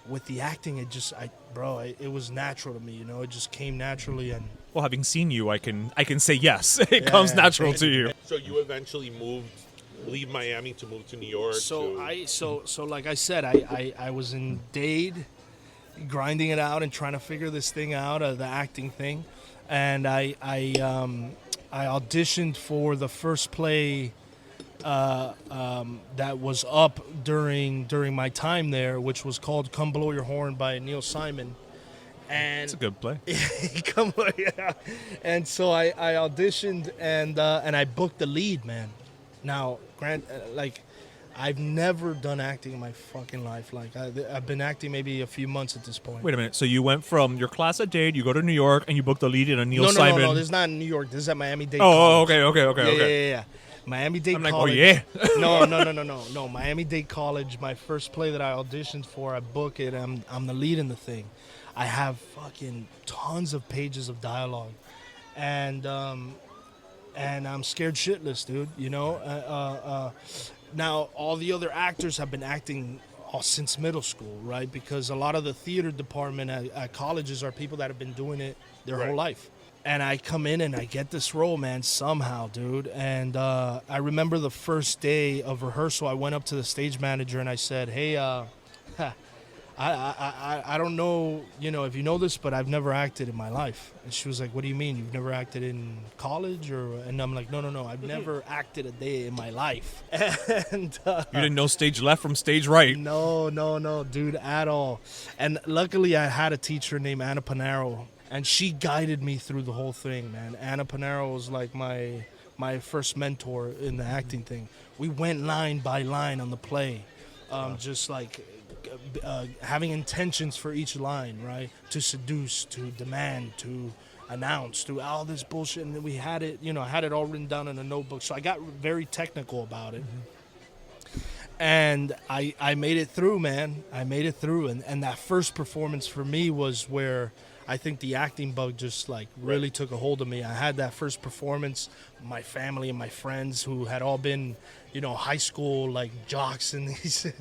with the acting, it was natural to me. It just came naturally. And Well, having seen you, I can say yes. It comes natural to you. So you eventually leave Miami to move to New York. So like I said, I was in Dade, grinding it out and trying to figure this thing out, the acting thing, and I auditioned for the first play that was up during my time there, which was called "Come Blow Your Horn" by Neil Simon. And It's a good play. And so I auditioned and I booked the lead, man. Now, I've never done acting in my fucking life. Like, I've been acting maybe a few months at this point. Wait a minute. So you went from your class at Dade, you go to New York, and you booked the lead in a Neil Simon. No, this is not in New York. This is at Miami-Dade Oh, College. okay. Yeah. Miami-Dade I'm like, College. oh, yeah. No. Miami-Dade College, my first play that I auditioned for, I book it. I'm the lead in the thing. I have fucking tons of pages of dialogue. And I'm scared shitless, dude. Now, all the other actors have been acting since middle school, right? Because a lot of the theater department at colleges are people that have been doing it their whole life. And I come in and I get this role, man, somehow, dude. And I remember the first day of rehearsal, I went up to the stage manager and I said, hey, I don't know, if you know this, but I've never acted in my life. And she was like, what do you mean? You've never acted in college? And I'm like, no. I've never acted a day in my life. And You didn't know stage left from stage right. No, dude, at all. And luckily I had a teacher named Anna Panaro, and she guided me through the whole thing, man. Anna Panaro was like my first mentor in the acting thing. We went line by line on the play, just like having intentions for each line, right? To seduce, to demand, to announce, to all this bullshit. And we had it, I had it all written down in a notebook. So I got very technical about it. And I made it through, man. I made it through. And that first performance for me was where I think the acting bug just like really took a hold of me. I had that first performance, my family and my friends who had all been, high school like jocks and these,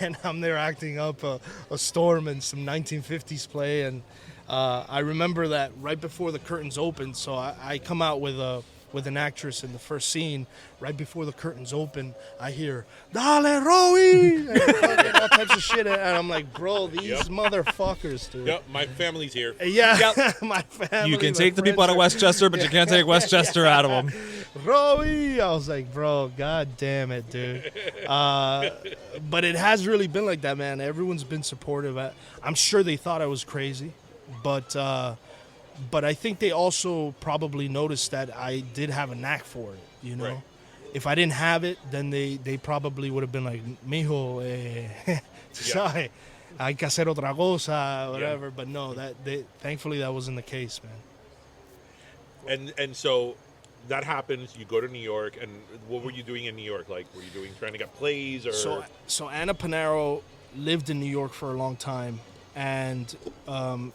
and I'm there acting up a storm in some 1950s play. And I remember that right before the curtains opened. So I come out with an actress in the first scene. Right before the curtains open, I hear "Dale, Roby!" and all types of shit, and I'm like, bro, these motherfuckers, dude. Yep, my family's here. Yeah, my family. You can my take the people out of friends Westchester, but you can't take Westchester out of them. are- Roby! I was like, bro, god damn it, dude. But it has really been like that, man. Everyone's been supportive. I'm sure they thought I was crazy, but I think they also probably noticed that I did have a knack for it, Right. If I didn't have it, then they probably would have been like, mijo, sabes, hay que hacer otra cosa, whatever. But no, thankfully that wasn't the case, man. And so that happens. You go to New York, and what were you doing in New York? Like, were you trying to get plays or? So Anna Panaro lived in New York for a long time, and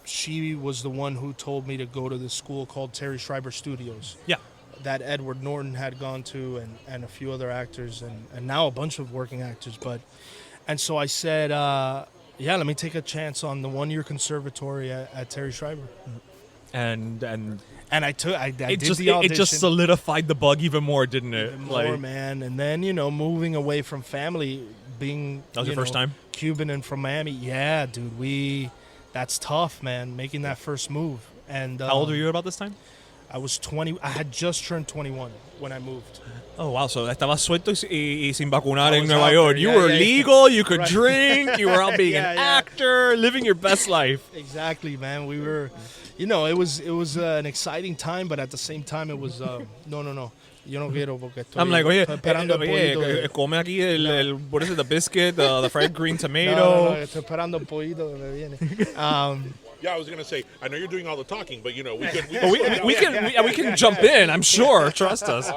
she was the one who told me to go to this school called Terry Schreiber Studios. Yeah. That Edward Norton had gone to, and a few other actors, and now a bunch of working actors. And so I said, yeah, let me take a chance on the 1-year conservatory at Terry Schreiber. And I did the audition. it just solidified the bug even more, didn't it? Even more, man. And then, moving away from family, being that was your first time? Cuban and from Miami. Yeah, dude, that's tough, man, making that first move. And how old were you about this time? I was 20. I had just turned 21 when I moved. Oh, wow. So estabas suelto y sin vacunar I en was Nueva out York. there. You Yeah, were yeah, yeah. legal. You could Right. drink. You were out being an actor, living your best life. Exactly, man. We were, it was an exciting time, but at the same time, it was, no. Yo no quiero porque estoy, I'm like, oye, estoy esperando el pollito de- come aquí what is it, the biscuit, the fried green No, tomato. estoy esperando el pollito que me viene. Yeah, I was gonna say. I know you're doing all the talking, but we could. We can jump in, I'm sure. Trust us.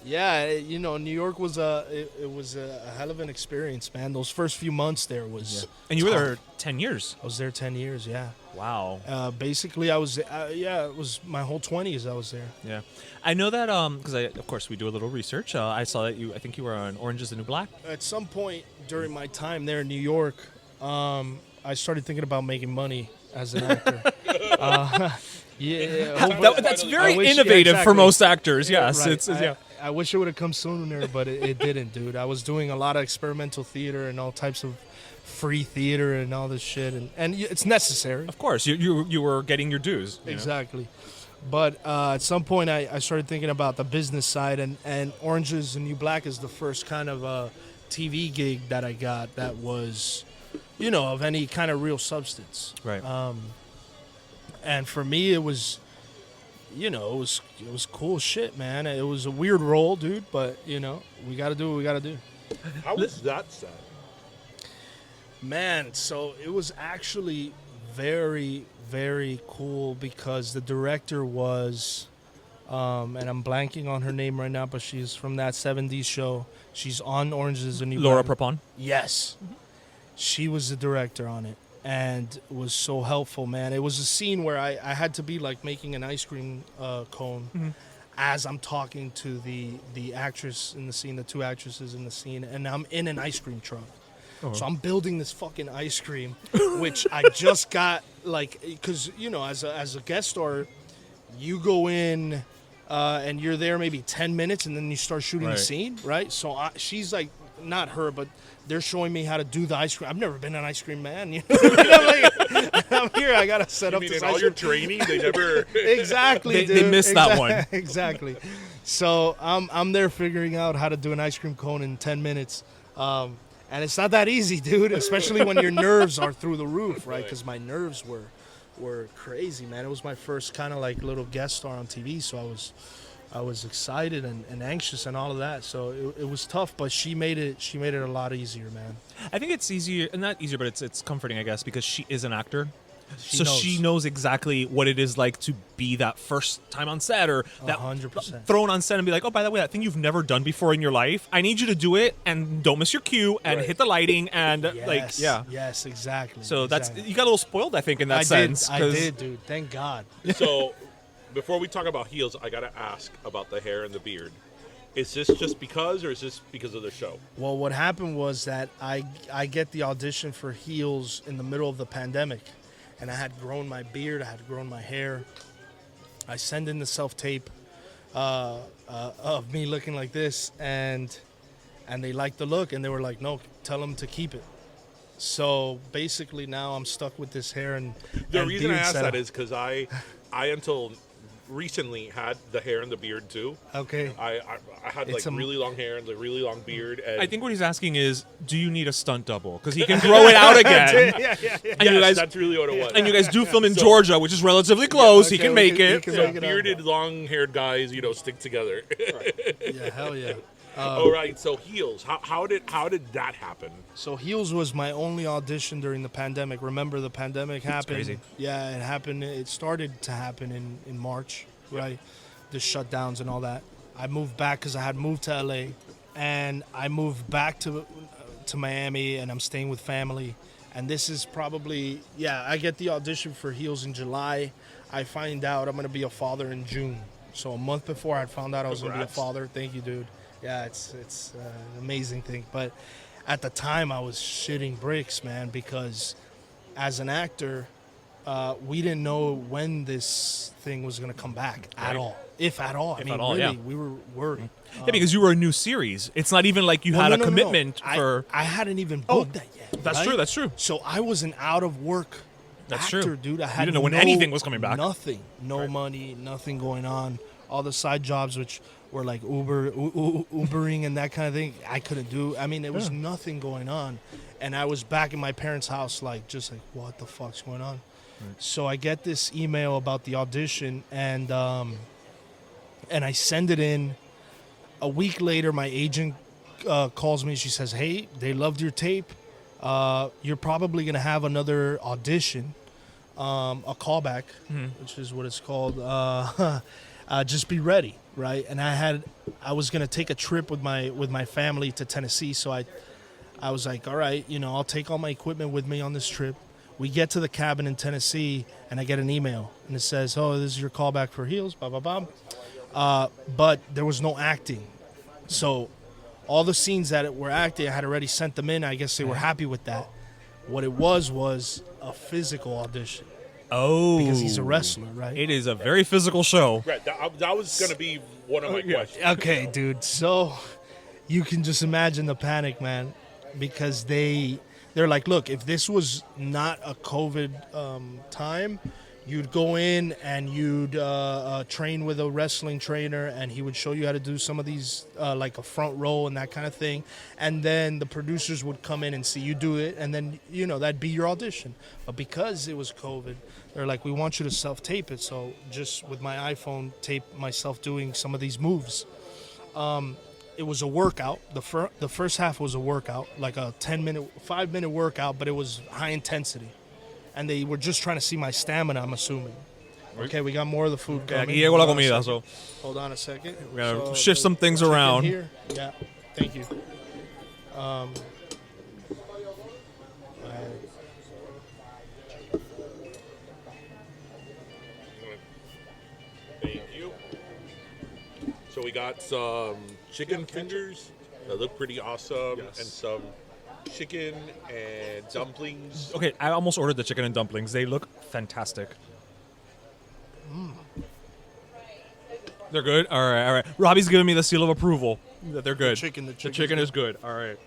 Yeah, New York was it was a hell of an experience, man. Those first few months there was. And you were tough. there 10 years. I was there 10 years. Yeah. Wow. Basically, I was. It was my whole 20s. I was there. Yeah. I know that because of course we do a little research. I saw that I think you were on Orange is the New Black. At some point during my time there in New York, I started thinking about making money as an actor. That's very I wish- innovative yeah, for exactly. most actors. Yes, Right. I wish it would have come sooner, but it didn't, dude. I was doing a lot of experimental theater and all types of free theater and all this shit, and it's necessary. Of course, you were getting your dues. you know? Exactly. But at some point, I started thinking about the business side, and Orange is the New Black is the first kind of TV gig that I got that was, of any kind of real substance. Right. And for me, it was, it was cool shit, man. It was a weird role, dude, but we got to do what we got to do. How was that set? Man, so it was actually very, very cool because the director was, and I'm blanking on her name right now, but she's from that 70s show. She's on Orange is the New Laura Black. Prepon. Yes. She was the director on it and was so helpful, man. It was a scene where I had to be like making an ice cream cone as I'm talking to the actress in the scene, the two actresses in the scene, and I'm in an ice cream truck. So I'm building this fucking ice cream, which I just got, like, because, as a guest star, you go in and you're there maybe 10 minutes and then you start shooting the scene, right? So she's like, not her, but they're showing me how to do the ice cream. I've never been an ice cream man. I'm here, I got to set up You mean this in ice all your cream. training, they never. Exactly, They dude. missed that one. Exactly. So I'm there figuring out how to do an ice cream cone in 10 minutes. And it's not that easy, dude, especially when your nerves are through the roof, right? Because my nerves were crazy, man. It was my first kind of like little guest star on TV, so I was excited and anxious and all of that. So it was tough, but she made it a lot easier, man. I think it's easier, not easier, but it's comforting, I guess, because she is an actor. knows. She knows exactly what it is like to be that first time on set or that 100%. thrown on set and be like, oh, by the way, that thing you've never done before in your life, I need you to do it and don't miss your cue and hit the lighting and Yes, exactly. So exactly. you got a little spoiled, I think, in that sense. I did, dude. Thank God. So, before we talk about heels, I gotta ask about the hair and the beard. Is this just because, or is this because of the show? Well, what happened was that I get the audition for Heels in the middle of the pandemic, and I had grown my beard, I had grown my hair. I send in the self-tape of me looking like this, and they liked the look, and they were like, no, tell them to keep it. So basically now I'm stuck with this hair and The and reason I beard asked setup. that is because I until recently had the hair and the beard too. Okay. I had It's like a- really long hair and a really long beard. And I think what he's asking is, do you need a stunt double? Because he can grow it out again. yeah. And you yes, guys that's really what it was. and you guys do film in Georgia, which is relatively close. he okay, can we make can- we it. can So make it bearded, long-haired guys, stick together. Yeah, hell yeah. All right. So heels. How did that happen? So Heels was my only audition during the pandemic. Remember, the pandemic happened. crazy. Yeah, it happened. It started to happen in March, right? the shutdowns and all that. I moved back because I had moved to LA, and I moved back to Miami, and I'm staying with family. And this is probably, I get the audition for Heels in July. I find out I'm going to be a father in June. So a month before I found out I was going to be a father. Thank you, dude. Yeah, it's an amazing thing. But at the time, I was shitting bricks, man, because as an actor, we didn't know when this thing was going to come back at all. If at all. I mean, really, we were worried. Yeah, because you were a new series. It's not even like you had a commitment for... I hadn't even booked that yet. That's true, that's true. So I was an out-of-work actor, dude. I had you didn't know when anything was coming back. Nothing. No money, nothing going on. All the side jobs, which were like Ubering and that kind of thing, I couldn't do. I mean, there was nothing going on. And I was back in my parents' house, just like, what the fuck's going on? Right. So I get this email about the audition, and I send it in. A week later, my agent calls me. She says, hey, they loved your tape. You're probably going to have another audition, a callback, which is what it's called. Just be ready, right? And I was going to take a trip with my family to Tennessee, so I was like, all right, I'll take all my equipment with me on this trip. We get to the cabin in Tennessee, and I get an email, and it says, oh, this is your callback for Heels, blah, blah, blah. But there was no acting. So all the scenes that were acting, I had already sent them in. I guess they were happy with that. What it was a physical audition. Oh. Because he's a wrestler, right? It is a very physical show. Right. That was going to be one of my questions. Okay, dude. So you can just imagine the panic, man, because they're like, look, if this was not a COVID time, you'd go in and you'd train with a wrestling trainer, and he would show you how to do some of these, like a front row and that kind of thing. And then the producers would come in and see you do it, and then, that'd be your audition. But because it was COVID, they're like, we want you to self-tape it. So just with my iPhone, tape myself doing some of these moves. It was a workout. The first half was a workout, like a 5-minute workout, but it was high intensity. And they were just trying to see my stamina, I'm assuming. Okay, we got more of the food coming. Aquí llegó la comida, so hold on a second. we're gonna shift some things around. Here. Yeah, thank you. Thank you. So we got some chicken fingers that look pretty awesome, and some chicken and dumplings. Okay, I almost ordered the chicken and dumplings. They look fantastic. They're good? All right. Robbie's giving me the seal of approval that they're good. The chicken is good. All right.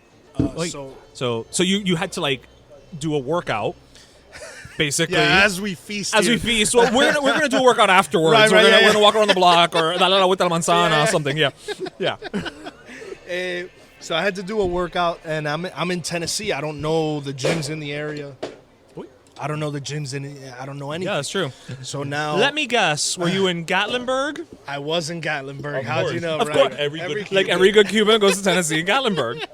So you had to, do a workout, basically. Yeah, as we feast. So we're gonna do a workout afterwards. Right, we're gonna walk around the block or la la with la manzana or something. Yeah. So I had to do a workout, and I'm in Tennessee. I don't know the gyms in the area. I don't know the gyms I don't know anything. Yeah, that's true. So now, let me guess. Were you in Gatlinburg? I was in Gatlinburg. How'd you know? Of right? course. Every good Cuban goes to Tennessee, Gatlinburg.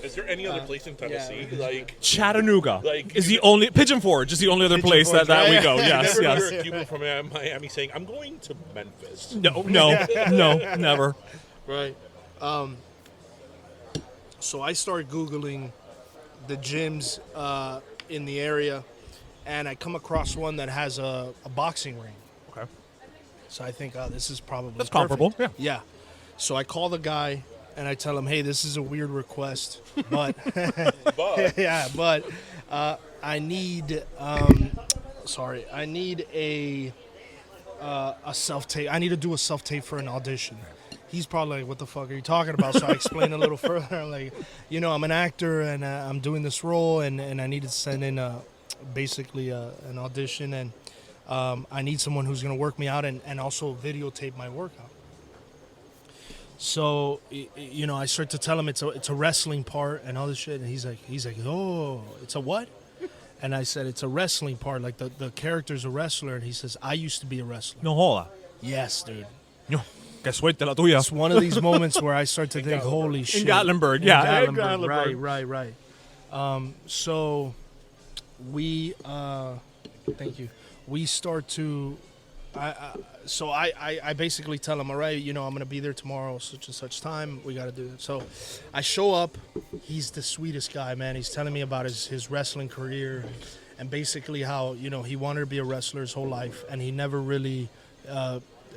Is there any other place in Tennessee? Chattanooga is the only. Pigeon Forge is the only other place that we go. Yes. Never heard a Cuban from Miami saying, "I'm going to Memphis." No, never. Right. So I started Googling the gyms in the area, and I come across one that has a boxing ring. Okay. So I think, this is probably that's comparable. Yeah. So I call the guy, and I tell him, hey, this is a weird request, but I need I need a self-tape. I need to do a self-tape for an audition. He's probably like, what the fuck are you talking about? So I explain a little further. I'm like, I'm an actor, and I'm doing this role, and I need to send in basically an audition, and I need someone who's going to work me out and also videotape my workout. So, I start to tell him it's a wrestling part and all this shit, and he's like, oh, it's a what? And I said, it's a wrestling part, like the character's a wrestler, and he says, I used to be a wrestler. No joda. Yes, dude. No. Qué suerte la tuya. It's one of these moments where I start to think, holy shit. In Gatlinburg, yeah. In Gatlinburg. Right. So we, thank you. We start to I basically tell him, all right, I'm going to be there tomorrow, such and such time. We got to do it. So I show up. He's the sweetest guy, man. He's telling me about his wrestling career and basically how, he wanted to be a wrestler his whole life. And he never really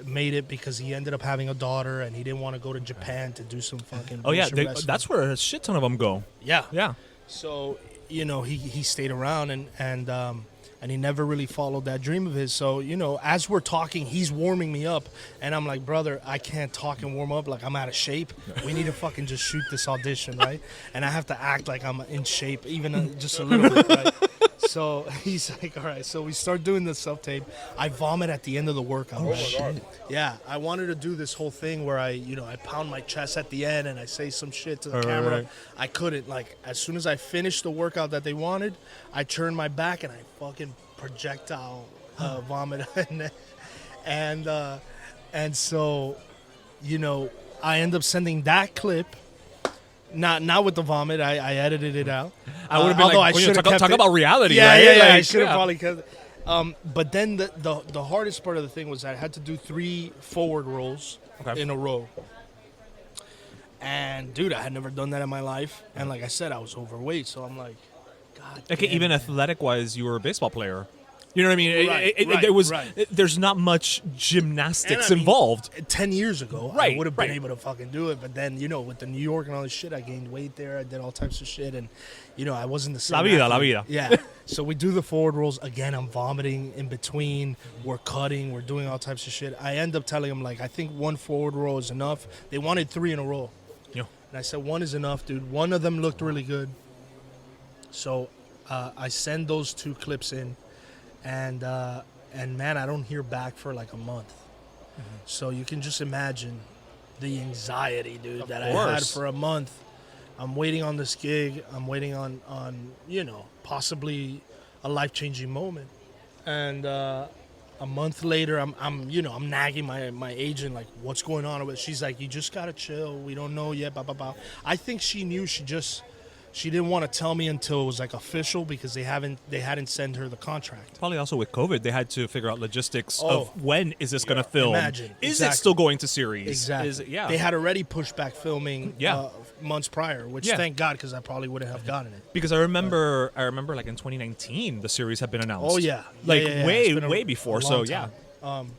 made it because he ended up having a daughter and he didn't want to go to Japan to do some fucking wrestling. That's where a shit ton of them go. Yeah. So, he stayed around and he never really followed that dream of his. So, as we're talking, he's warming me up. And I'm like, brother, I can't talk and warm up. Like, I'm out of shape. We need to fucking just shoot this audition, right? And I have to act like I'm in shape, even just a little bit, right? So he's like, all right. So we start doing the self-tape. I vomit at the end of the workout. Oh, my God. Yeah, I wanted to do this whole thing where I pound my chest at the end and I say some shit to the camera. Right. I couldn't. Like, as soon as I finished the workout that they wanted, I turned my back and I fucking projectile vomit. And so, I end up sending that clip. Not with the vomit. I edited it out. I would have been like, talk about reality. Yeah, right? yeah. I should have probably kept it. But then the hardest part of the thing was I had to do 3 forward rolls in a row. And, dude, I had never done that in my life. And like I said, I was overweight. So I'm like, God Okay, damn, even man. athletic-wise, you were a baseball player. You know what I mean? Right. There's not much gymnastics And I mean, involved. 10 years ago, Right, I would have been right. able to fucking do it. But then, with the New York and all this shit, I gained weight there. I did all types of shit. And, I wasn't the same. La vida. Yeah. So we do the forward rolls. Again, I'm vomiting in between. We're cutting. We're doing all types of shit. I end up telling them, like, I think 1 forward roll is enough. They wanted 3 in a row. Yeah. And I said, 1 is enough, dude. One of them looked really good. So I send those 2 clips in. And man, I don't hear back for like a month. Mm-hmm. So you can just imagine the anxiety, dude, that I had for a month. I'm waiting on this gig. I'm waiting on possibly a life-changing moment. And a month later, I'm nagging my agent, like, what's going on with it? She's like, you just gotta chill. We don't know yet. Blah blah blah. I think she knew. She didn't want to tell me until it was like official because they hadn't sent her the contract. Probably also with COVID, they had to figure out logistics of when is this going to film? Imagine. Is Exactly. it still going to series? Exactly. Yeah. They had already pushed back filming months prior, which thank God because I probably wouldn't have gotten it. Because I remember like in 2019, the series had been announced. Oh yeah, like yeah. way before. a So long yeah. time.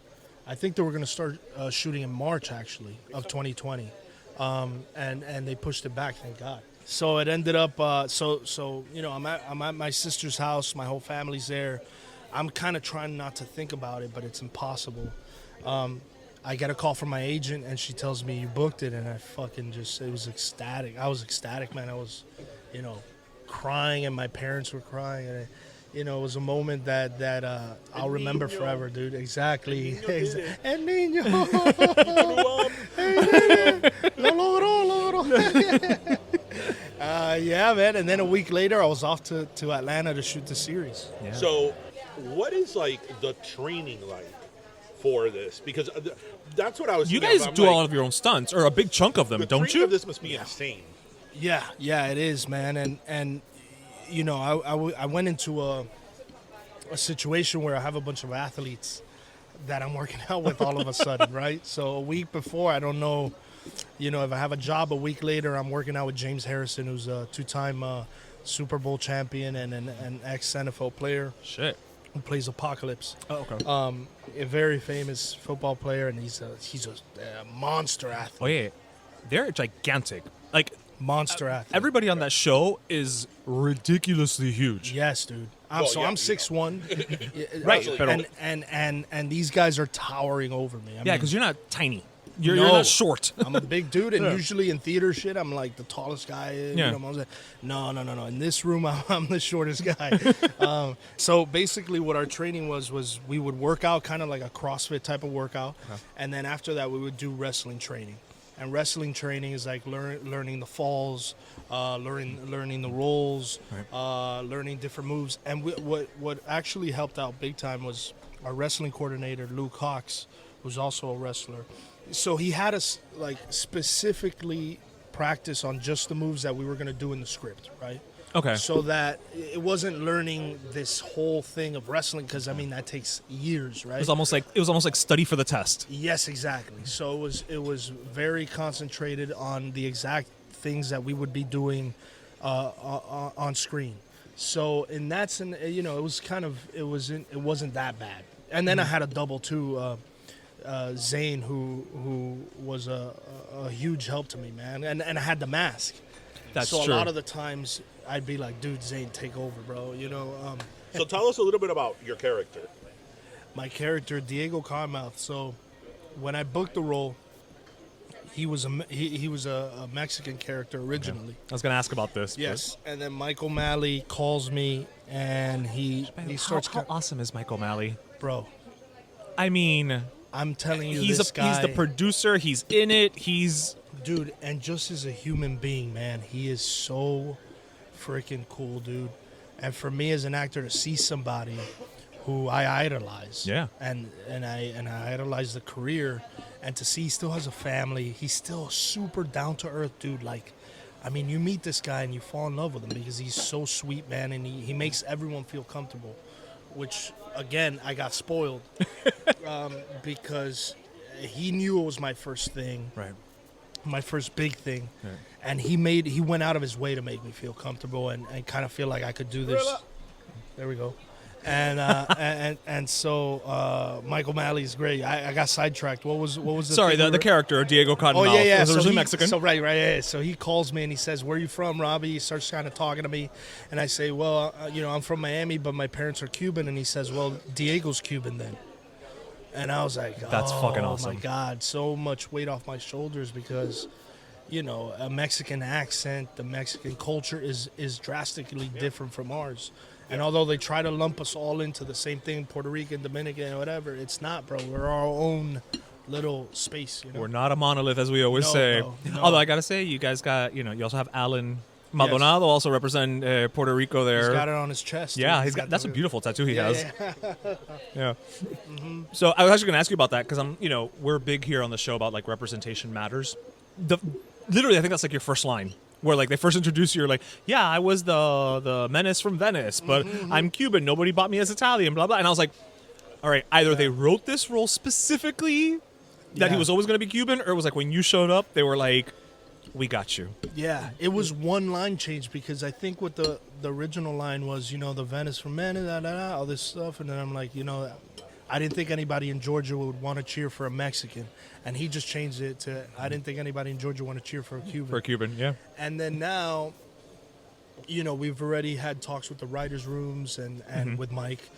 I think they were going to start shooting in March actually of 2020, and they pushed it back. Thank God. So it ended up. I'm at my sister's house. My whole family's there. I'm kind of trying not to think about it, but it's impossible. I get a call from my agent, and she tells me you booked it, and I fucking it was ecstatic. I was ecstatic, man. I was, crying, and my parents were crying, and it was a moment that I'll remember forever, dude. Exactly. El niño. Lo logró. Yeah, man. And then a week later, I was off to Atlanta to shoot the series. Yeah. So, what is like the training like for this? Because that's what I was. You thinking. guys I'm do like, all of your own stunts, or a big chunk of them, the don't training you? Of this must be insane. Yeah, it is, man. And I went into a situation where I have a bunch of athletes that I'm working out with all of a sudden, right? So a week before, I don't know, if I have a job. A week later, I'm working out with James Harrison, who's a 2-time Super Bowl champion and an ex-NFL player. Shit. Who plays Apocalypse. Oh, okay. A very famous football player, and he's a monster athlete. Oh yeah, they're gigantic. Like Monster athlete. everybody on that show is ridiculously huge. Yes, dude. I'm 6'1". Right, Absolutely. And these guys are towering over me. Yeah, because you're not tiny. You're No. not short. I'm a big dude, and usually in theater shit, I'm like the tallest guy. Yeah. I'm like, no. In this room, I'm the shortest guy. So basically, what our training was we would work out kind of like a CrossFit type of workout, and then after that, we would do wrestling training. And wrestling training is like learning the falls, learning the rolls, learning different moves. And what actually helped out big time was our wrestling coordinator, Luke Hawks, who's also a wrestler. So he had us specifically practice on just the moves that we were going to do in the script, right? Okay. So that it wasn't learning this whole thing of wrestling, because I mean that takes years, right? It was almost like study for the test. Yes, exactly. So it was very concentrated on the exact things that we would be doing on screen. So in that sense, it was it wasn't that bad. And then I had a double too, Zane, who was a huge help to me, man. And I had the mask. That's so true. a lot of the times I'd be like, dude, Zane, take over, bro. So tell us a little bit about your character. My character, Diego Carmouth. So when I booked the role, he was a Mexican character originally. I was going to ask about this. Yes, and then Mike O'Malley calls me, and he starts. How awesome is Mike O'Malley? Bro, I mean, I'm telling you, he's this guy, he's the producer. He's in it. He's dude, and just as a human being, man, he is so freaking cool, dude. And for me as an actor to see somebody who I idolize, Yeah. and I idolize the career, and to see he still has a family, he's still super down to earth, dude. Like, I mean, you meet this guy and you fall in love with him because he's so sweet, man, and he makes everyone feel comfortable. Which again, I got spoiled because he knew it was my first thing, right. my first big thing, Right. and he went out of his way to make me feel comfortable and kind of feel like I could do this. There we go. And and so Michael O'Malley's great. I got sidetracked. What was the Sorry, thing the character Diego Cottonmouth Oh yeah. was So originally Mexican. So right. Yeah. So he calls me and he says, "Where are you from, Robby?" He starts kind of talking to me, and I say, "Well, I'm from Miami, but my parents are Cuban." And he says, "Well, Diego's Cuban then." And I was like, That's fucking awesome. Oh my God, so much weight off my shoulders because, a Mexican accent, the Mexican culture is drastically different from ours. And although they try to lump us all into the same thing, Puerto Rican, Dominican, whatever, it's not, bro. We're our own little space, We're not a monolith, as we always No, say. bro, no. Although I gotta say, you guys got, you also have Alan Maldonado also represent Puerto Rico there. He's got it on his chest. Yeah, dude. he's got. That's a beautiful tattoo he has. Yeah. Yeah. So I was actually going to ask you about that because we're big here on the show about like representation matters. Literally, I think that's like your first line where like they first introduce you. You're like, yeah, I was the menace from Venice, but I'm Cuban. Nobody bought me as Italian. Blah blah. And I was like, all right, either they wrote this role specifically that he Yeah. was always going to be Cuban, or it was like when you showed up, they were like, we got you. Yeah, it was one line change because I think what the original line was, the Venice from Venice, all this stuff, and then I'm like, I didn't think anybody in Georgia would want to cheer for a Mexican, and he just changed it to, I didn't think anybody in Georgia want to cheer for a Cuban. For a Cuban, yeah. And then now, we've already had talks with the writers' rooms and with Mike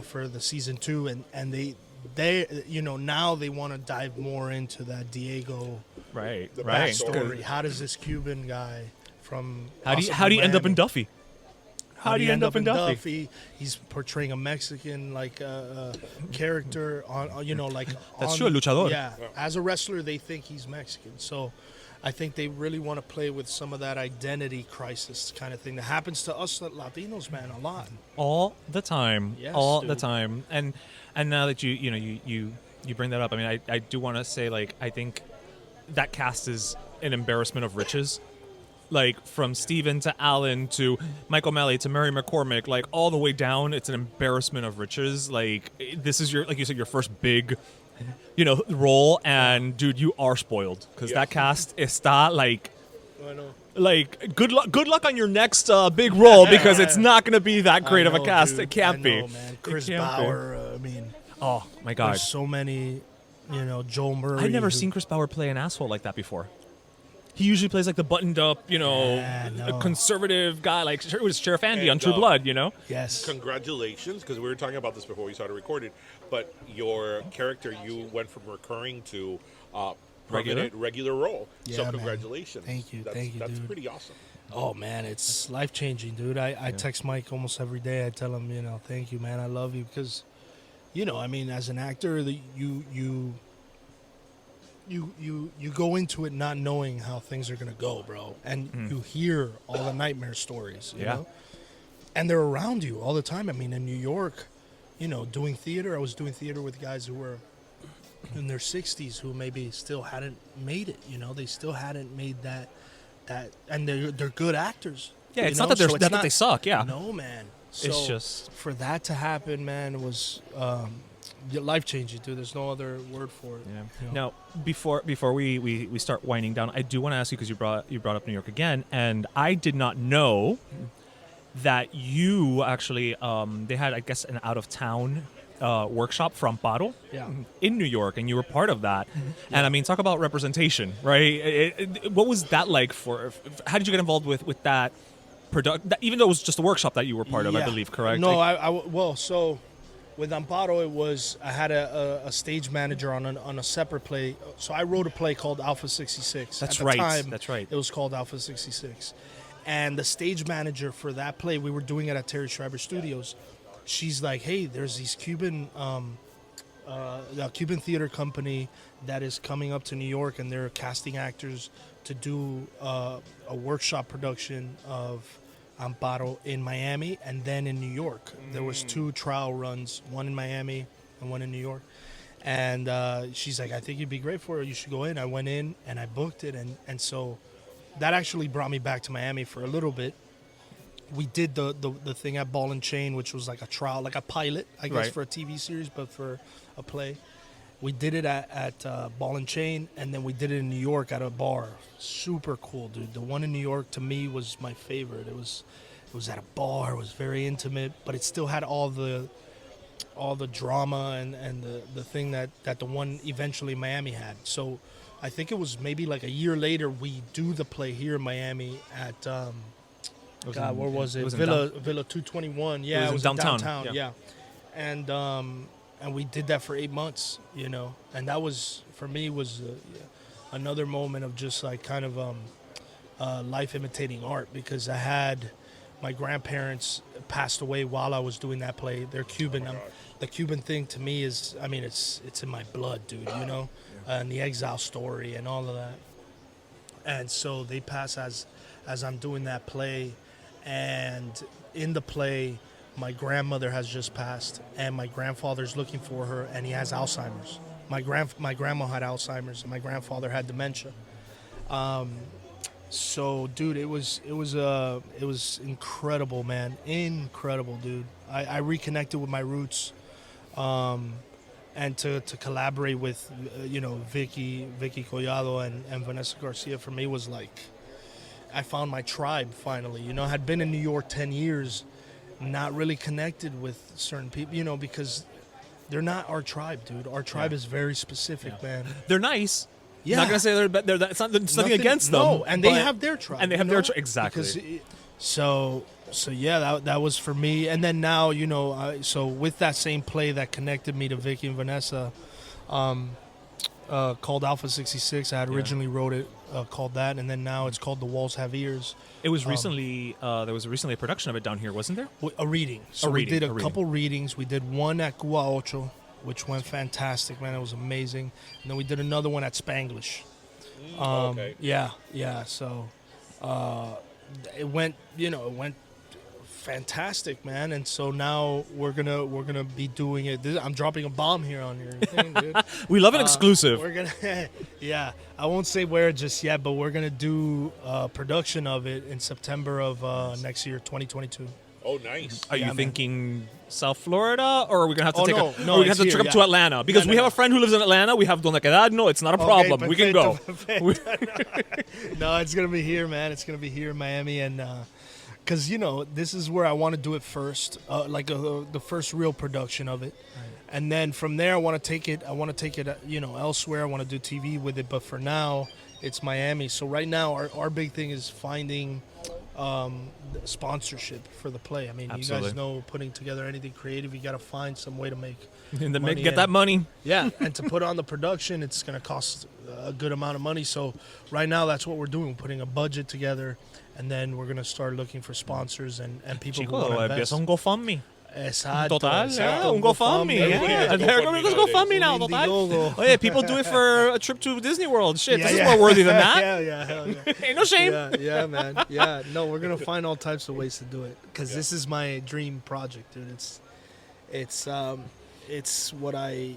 for the season 2, and they now they want to dive more into that Diego Right, The right. story. How does this Cuban guy from How do you end up in Duffy? How do you end up in Duffy? He's portraying a Mexican character on like That's on, true, luchador. Yeah, as a wrestler, they think he's Mexican. So I think they really want to play with some of that identity crisis kind of thing that happens to us Latinos, man, a lot. All the time. Yes, all dude. the time. And now that you bring that up, I mean, I do want to say, like, I think that cast is an embarrassment of riches. Like, from Steven to Alan to Mike O'Malley to Mary McCormick, like, all the way down, it's an embarrassment of riches. Like, this is like you said, your first big, role. And, dude, you are spoiled. Because that cast está, like... I know. Like, good luck on your next big role because it's not going to be that great of a cast. Dude, It can't be. Man. Chris It can't be. Bauer, Oh, my God. there's so many, Joel Murray. I've never who- seen Chris Bauer play an asshole like that before. He usually plays like the buttoned up, no. conservative guy. Like it was Sheriff Andy on And, True Blood, Yes. Congratulations, because we were talking about this before we started recording. But your character, you went from recurring to regular role. Yeah, so man. congratulations. Thank you, That's dude. pretty awesome. Oh man, it's life changing, dude. I text Mike almost every day. I tell him, thank you, man. I love you because, I mean, as an actor, you go into it not knowing how things are gonna go, bro, and you hear all the nightmare stories, you know, and they're around you all the time. I mean, in New York, doing theater, I was doing theater with guys who were in their 60s who maybe still hadn't made it. They still hadn't made that, and they're good actors. Yeah, it's You not that know? they're So not that they suck. Yeah, No, man. So It's just- for that to happen, man, was life changing, dude. There's no other word for it. Yeah. You know? Now, before we start winding down, I do want to ask you because you brought up New York again, and I did not know that you actually they had, I guess, an out of town workshop from Paro Yeah. in New York, and you were part of that. And I mean, talk about representation, right? What was that like for? How did you get involved with that product? Even though it was just a workshop that you were part of, I Yeah. believe, correct? No, well, so with Amparo, it was I had a stage manager on a separate play. So I wrote a play called Alpha 66. That's At the right. time, That's right. It was called Alpha 66, and the stage manager for that play, we were doing it at Terry Schreiber Studios. She's like, hey, there's these Cuban theater company that is coming up to New York, and they're casting actors to do a workshop production of Amparo in Miami and then in New York. There was 2 trial runs, one in Miami and one in New York. And she's like, I think you'd be great for it. You should go in. I went in and I booked it. And so that actually brought me back to Miami for a little bit. We did the thing at Ball and Chain, which was like a trial, like a pilot, I guess, Right. for a TV series, but for a play. We did it at Ball and Chain, and then we did it in New York at a bar. Super cool, dude. The one in New York, to me, was my favorite. It was at a bar. It was very intimate, but it still had all the drama and the thing that the one eventually Miami had. So I think it was maybe like a year later we do the play here in Miami at God, where was it? was in Villa 221. Yeah, was it was in in downtown, downtown. yeah. Yeah, and we did that for 8 months, you know, and that was for me was another moment of just like kind of life imitating art, because I had my grandparents passed away while I was doing that play. They're Cuban. The Cuban thing to me is, I mean, it's in my blood, dude, you know, and the exile story and all of that. And so they pass as I'm doing that play, and in the play, my grandmother has just passed, and my grandfather's looking for her, and he has Alzheimer's. My grandma had Alzheimer's, and my grandfather had dementia. So, dude, it was incredible, man, incredible, dude. I reconnected with my roots, and to collaborate with, Vicky Collado and Vanessa Garcia, for me was like, I found my tribe finally. You know, I had been in New York 10 years, not really connected with certain people, because they're not our tribe, dude. Our tribe is very specific, man. They're nice. Yeah. Not gonna say it's nothing against them. No, and they but- have their tribe. and they have you their know? exactly. Because so yeah, that was for me. And then now, so with that same play that connected me to Vicky and Vanessa, called Alpha 66. I had originally wrote it called that, and then now it's called The Walls Have Ears. It was recently there was recently a production of it down here, wasn't there? A reading. So reading, we did a a reading. couple readings. We did one at Cuba Ocho, which went fantastic, man. It was amazing. And then we did another one at Spanglish. Okay. Yeah. So it went fantastic, man. And so now we're gonna be doing it. I'm dropping a bomb here on your thing, dude. We love an exclusive. We're gonna, yeah. I won't say where just yet, but we're gonna do a production of it in September of next year, 2022. Oh, nice. Are you man. thinking South Florida, or are we gonna have to Oh, take no, a? no, or we have it's to here, trip up yeah. to Atlanta because No, we no, have no. a friend who lives in Atlanta. We have Don Quedad. No, it's not a problem. We can go. No, it's gonna be here, man. It's gonna be here in Miami, and because this is where I want to do it first, the first real production of it, and then from there I want to take it. Elsewhere. I want to do TV with it, but for now it's Miami. So right now our big thing is finding sponsorship for the play. I mean, Absolutely. you guys know, putting together anything creative, you got to find some way to make And then money get that in. money. Yeah, and to put on the production, it's going to cost a good amount of money. So right now, that's what we're doing. We're putting a budget together, and then we're going to start looking for sponsors and people who want Chico, to invest. empieza un GoFundMe. Exacto, Total, exacto, yeah, un GoFundMe. Everybody Yeah, has everybody does GoFundMe GoFundMe now. nowadays. Total. Indiegogo. Oh yeah, people do it for a trip to Disney World. Shit, Yeah, this yeah. is more worthy than that. Yeah, hell yeah. Ain't no shame. Yeah, man. Yeah, no, we're gonna find all types of ways to do it because this is my dream project, dude. It's what I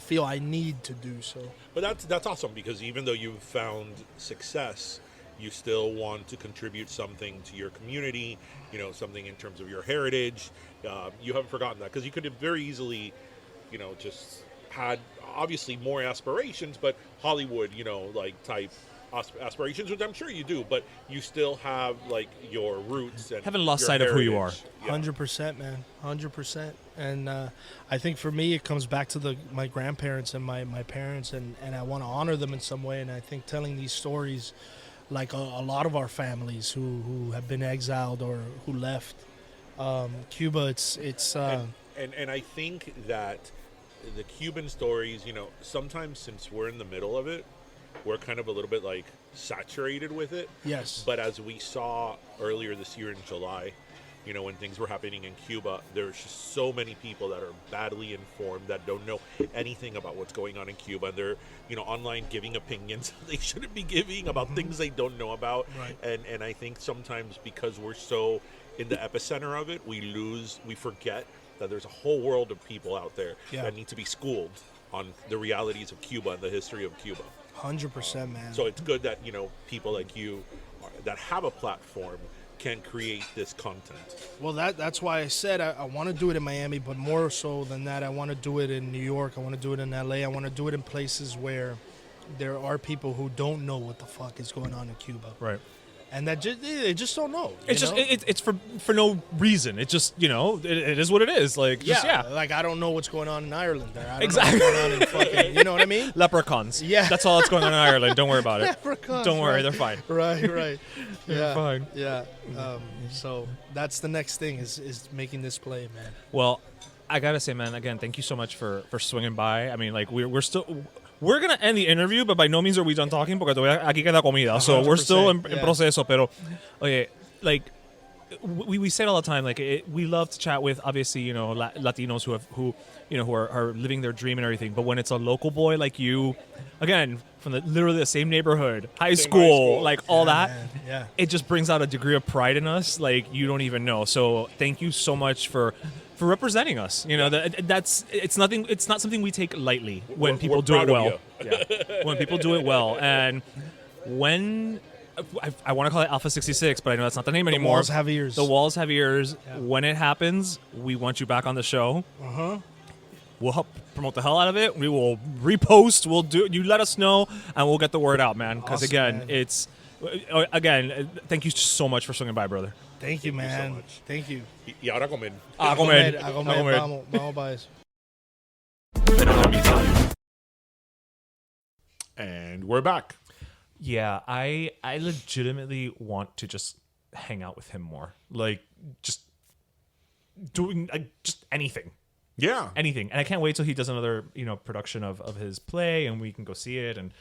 feel I need to do. So But that's awesome, because even though you've found success you still want to contribute something to your community, you know, something in terms of your heritage. You haven't forgotten that, because you could have very easily, you know, just had obviously more aspirations, but Hollywood, you know, like type aspirations, which I'm sure you do, but you still have like your roots and haven't lost your sight of who you are. heritage. Yeah. 100%, man. 100%. And I think for me, it comes back to my grandparents and my parents, and I want to honor them in some way. And I think telling these stories, like a lot of our families who have been exiled or who left Cuba, it's and I think that the Cuban stories, you know, sometimes since we're in the middle of it, we're kind of a little bit like saturated with it. yes. But as we saw earlier this year in July, you know, when things were happening in Cuba, there's just so many people that are badly informed that don't know anything about what's going on in Cuba. And they're, you know, online giving opinions they shouldn't be giving about things they don't know about. Right. And I think sometimes because we're so in the epicenter of it, we forget that there's a whole world of people out there that need to be schooled on the realities of Cuba and the history of Cuba. 100%, man. So it's good that, you know, people like you that have a platform can create this content. Well, that's why I said I want to do it in Miami, but more so than that, I want to do it in New York. I want to do it in LA. I want to do it in places where there are people who don't know what the fuck is going on in Cuba. Right. And that they just don't know. It's just it's for no reason. It's just, you know, it is what it is. Like like I don't know what's going on in Ireland there. I don't Exactly. know what's going on in fucking, you know what I mean? Leprechauns. Yeah. That's all that's going on in Ireland. Don't worry about it. Leprechauns, Don't worry, right. they're fine. Right. They're fine. Yeah. So that's the next thing is making this play, man. Well, I gotta say, man, again, thank you so much for swinging by. I mean, like we're gonna end the interview, but by no means are we done talking porque todavía aquí queda comida. So we're still in proceso. Pero, okay, like we say it all the time. Like we love to chat with, obviously, you know, Latinos who are living their dream and everything. But when it's a local boy like you, again, from literally the same neighborhood, high school, like all that, man. it just brings out a degree of pride in us like you don't even know. So thank you so much for representing us. You know, it's not something we take lightly when people do it well. When people do it well. And when I want to call it Alpha 66, but I know that's not the name anymore. The walls have ears. The walls have ears. Yeah. When it happens, we want you back on the show. We'll help promote the hell out of it. We will repost. We'll do. You let us know, and we'll get the word out, man. Because Awesome, again, thank you so much for swinging by, brother. Thank you, man. so much. Thank you. Y ahora comer. A comer. A comer. Vamos para eso. And we're back. Yeah, I legitimately want to just hang out with him more. Like, just doing just anything. Yeah. Anything. And I can't wait till he does another, you know, production of his play and we can go see it. And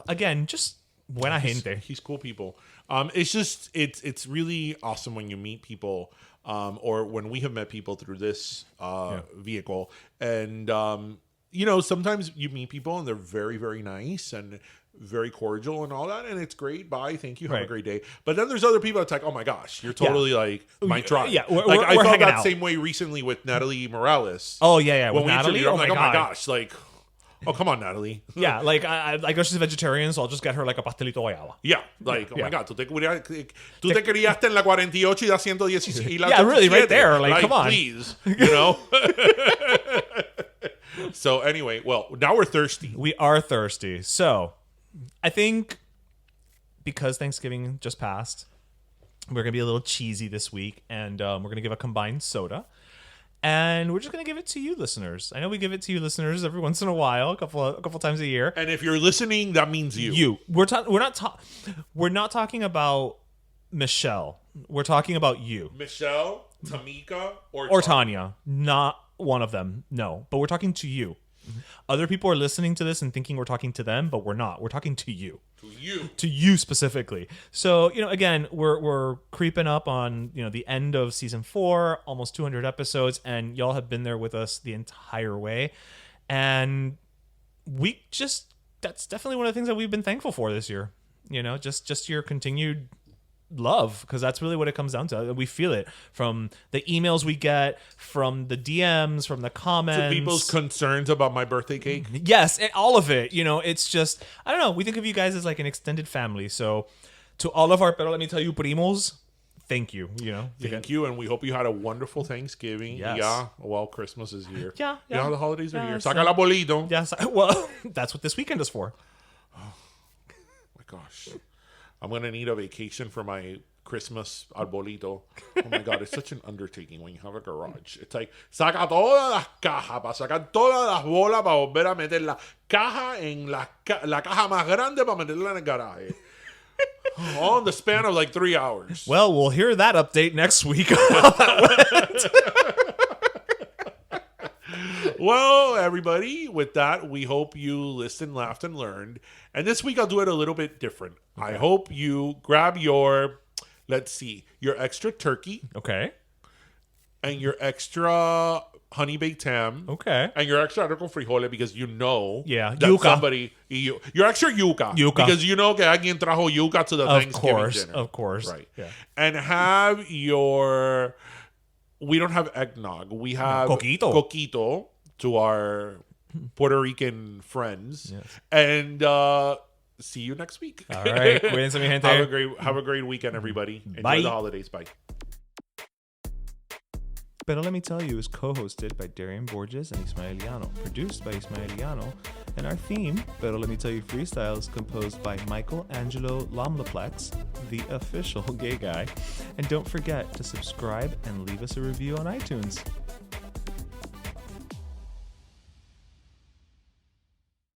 again, just buena gente. He's cool people. It's just it's really awesome when you meet people, or when we have met people through this vehicle, and you know, sometimes you meet people and they're very, very nice and very cordial and all that, and it's great. Bye, thank you, have a great day. But then there's other people that's like, oh my gosh, you're totally like my tribe. Yeah, I we're felt that out. same way recently with Natalie Morales. Oh yeah, When with we Natalie. interviewed her, I'm like, oh my God. gosh, like, oh come on, Natalie. Yeah, like I know she's a vegetarian, so I'll just get her like a pastelito guayaba. Yeah, like, oh my God, tú te criaste en la 48 y la 116 y la Yeah, really, right 87. there. Like, come on. Please, you know? So anyway, well, now we're thirsty. We are thirsty. So I think because Thanksgiving just passed, we're going to be a little cheesy this week, and we're going to give a combined soda. And we're just going to give it to you, listeners. I know we give it to you, listeners, every once in a while, a couple times a year. And if you're listening, that means you. You. We're not talking about Michelle. We're talking about you. Michelle, Tamika, Or Tanya. Not one of them. No. But we're talking to you. Other people are listening to this and thinking we're talking to them, but we're not. We're talking to you. To you specifically. So, you know, again, we're creeping up on, you know, the end of season 4, almost 200 episodes, and y'all have been there with us the entire way. And that's definitely one of the things that we've been thankful for this year. You know, just your continued love, because that's really what it comes down to. We feel it from the emails we get, from the DMs, from the comments, to people's concerns about my birthday cake. Yes, all of it. You know, it's just, I don't know, we think of you guys as like an extended family. So To all of our, pero let me tell you, primos, thank you. You know, Thank you, and we hope you had a wonderful Thanksgiving. Yes. Yeah, well, Christmas is here. Yeah, You know, yeah. the holidays are Yeah, here. it's, Saca el arbolito. Yes. Well, that's what this weekend is for. My gosh, I'm gonna need a vacation for my Christmas arbolito. Oh my god, it's such an undertaking when you have a garage. It's like saca todas las cajas para sacar todas las bolas para volver a meter la caja en la caja más grande para meterla en el garaje. All in the span of like 3 hours. Well, we'll hear that update next week. Well, everybody, with that, we hope you listened, laughed, and learned. And this week I'll do it a little bit different. I hope you grab your, let's see, your extra turkey Okay. and your extra honey baked ham. Okay. And your extra arroz con frijoles because you know Yeah, that yuca. somebody, your extra yuca. Yuca. Because you know que alguien trajo yuca to the Thanksgiving dinner. Of course. Right. Yeah. And have your, we don't have eggnog. We have coquito to our Puerto Rican friends. Yes. And see you next week. All right. Cuídense, mi gente. Have a great weekend, everybody. Enjoy Bye. the holidays. Bye. Pero Let Me Tell You is co-hosted by Darian Borges and Ismaeliano, produced by Ismaeliano, and our theme, Pero Let Me Tell You Freestyle, is composed by Michael Angelo Lomlaplex, the official gay guy. And don't forget to subscribe and leave us a review on iTunes.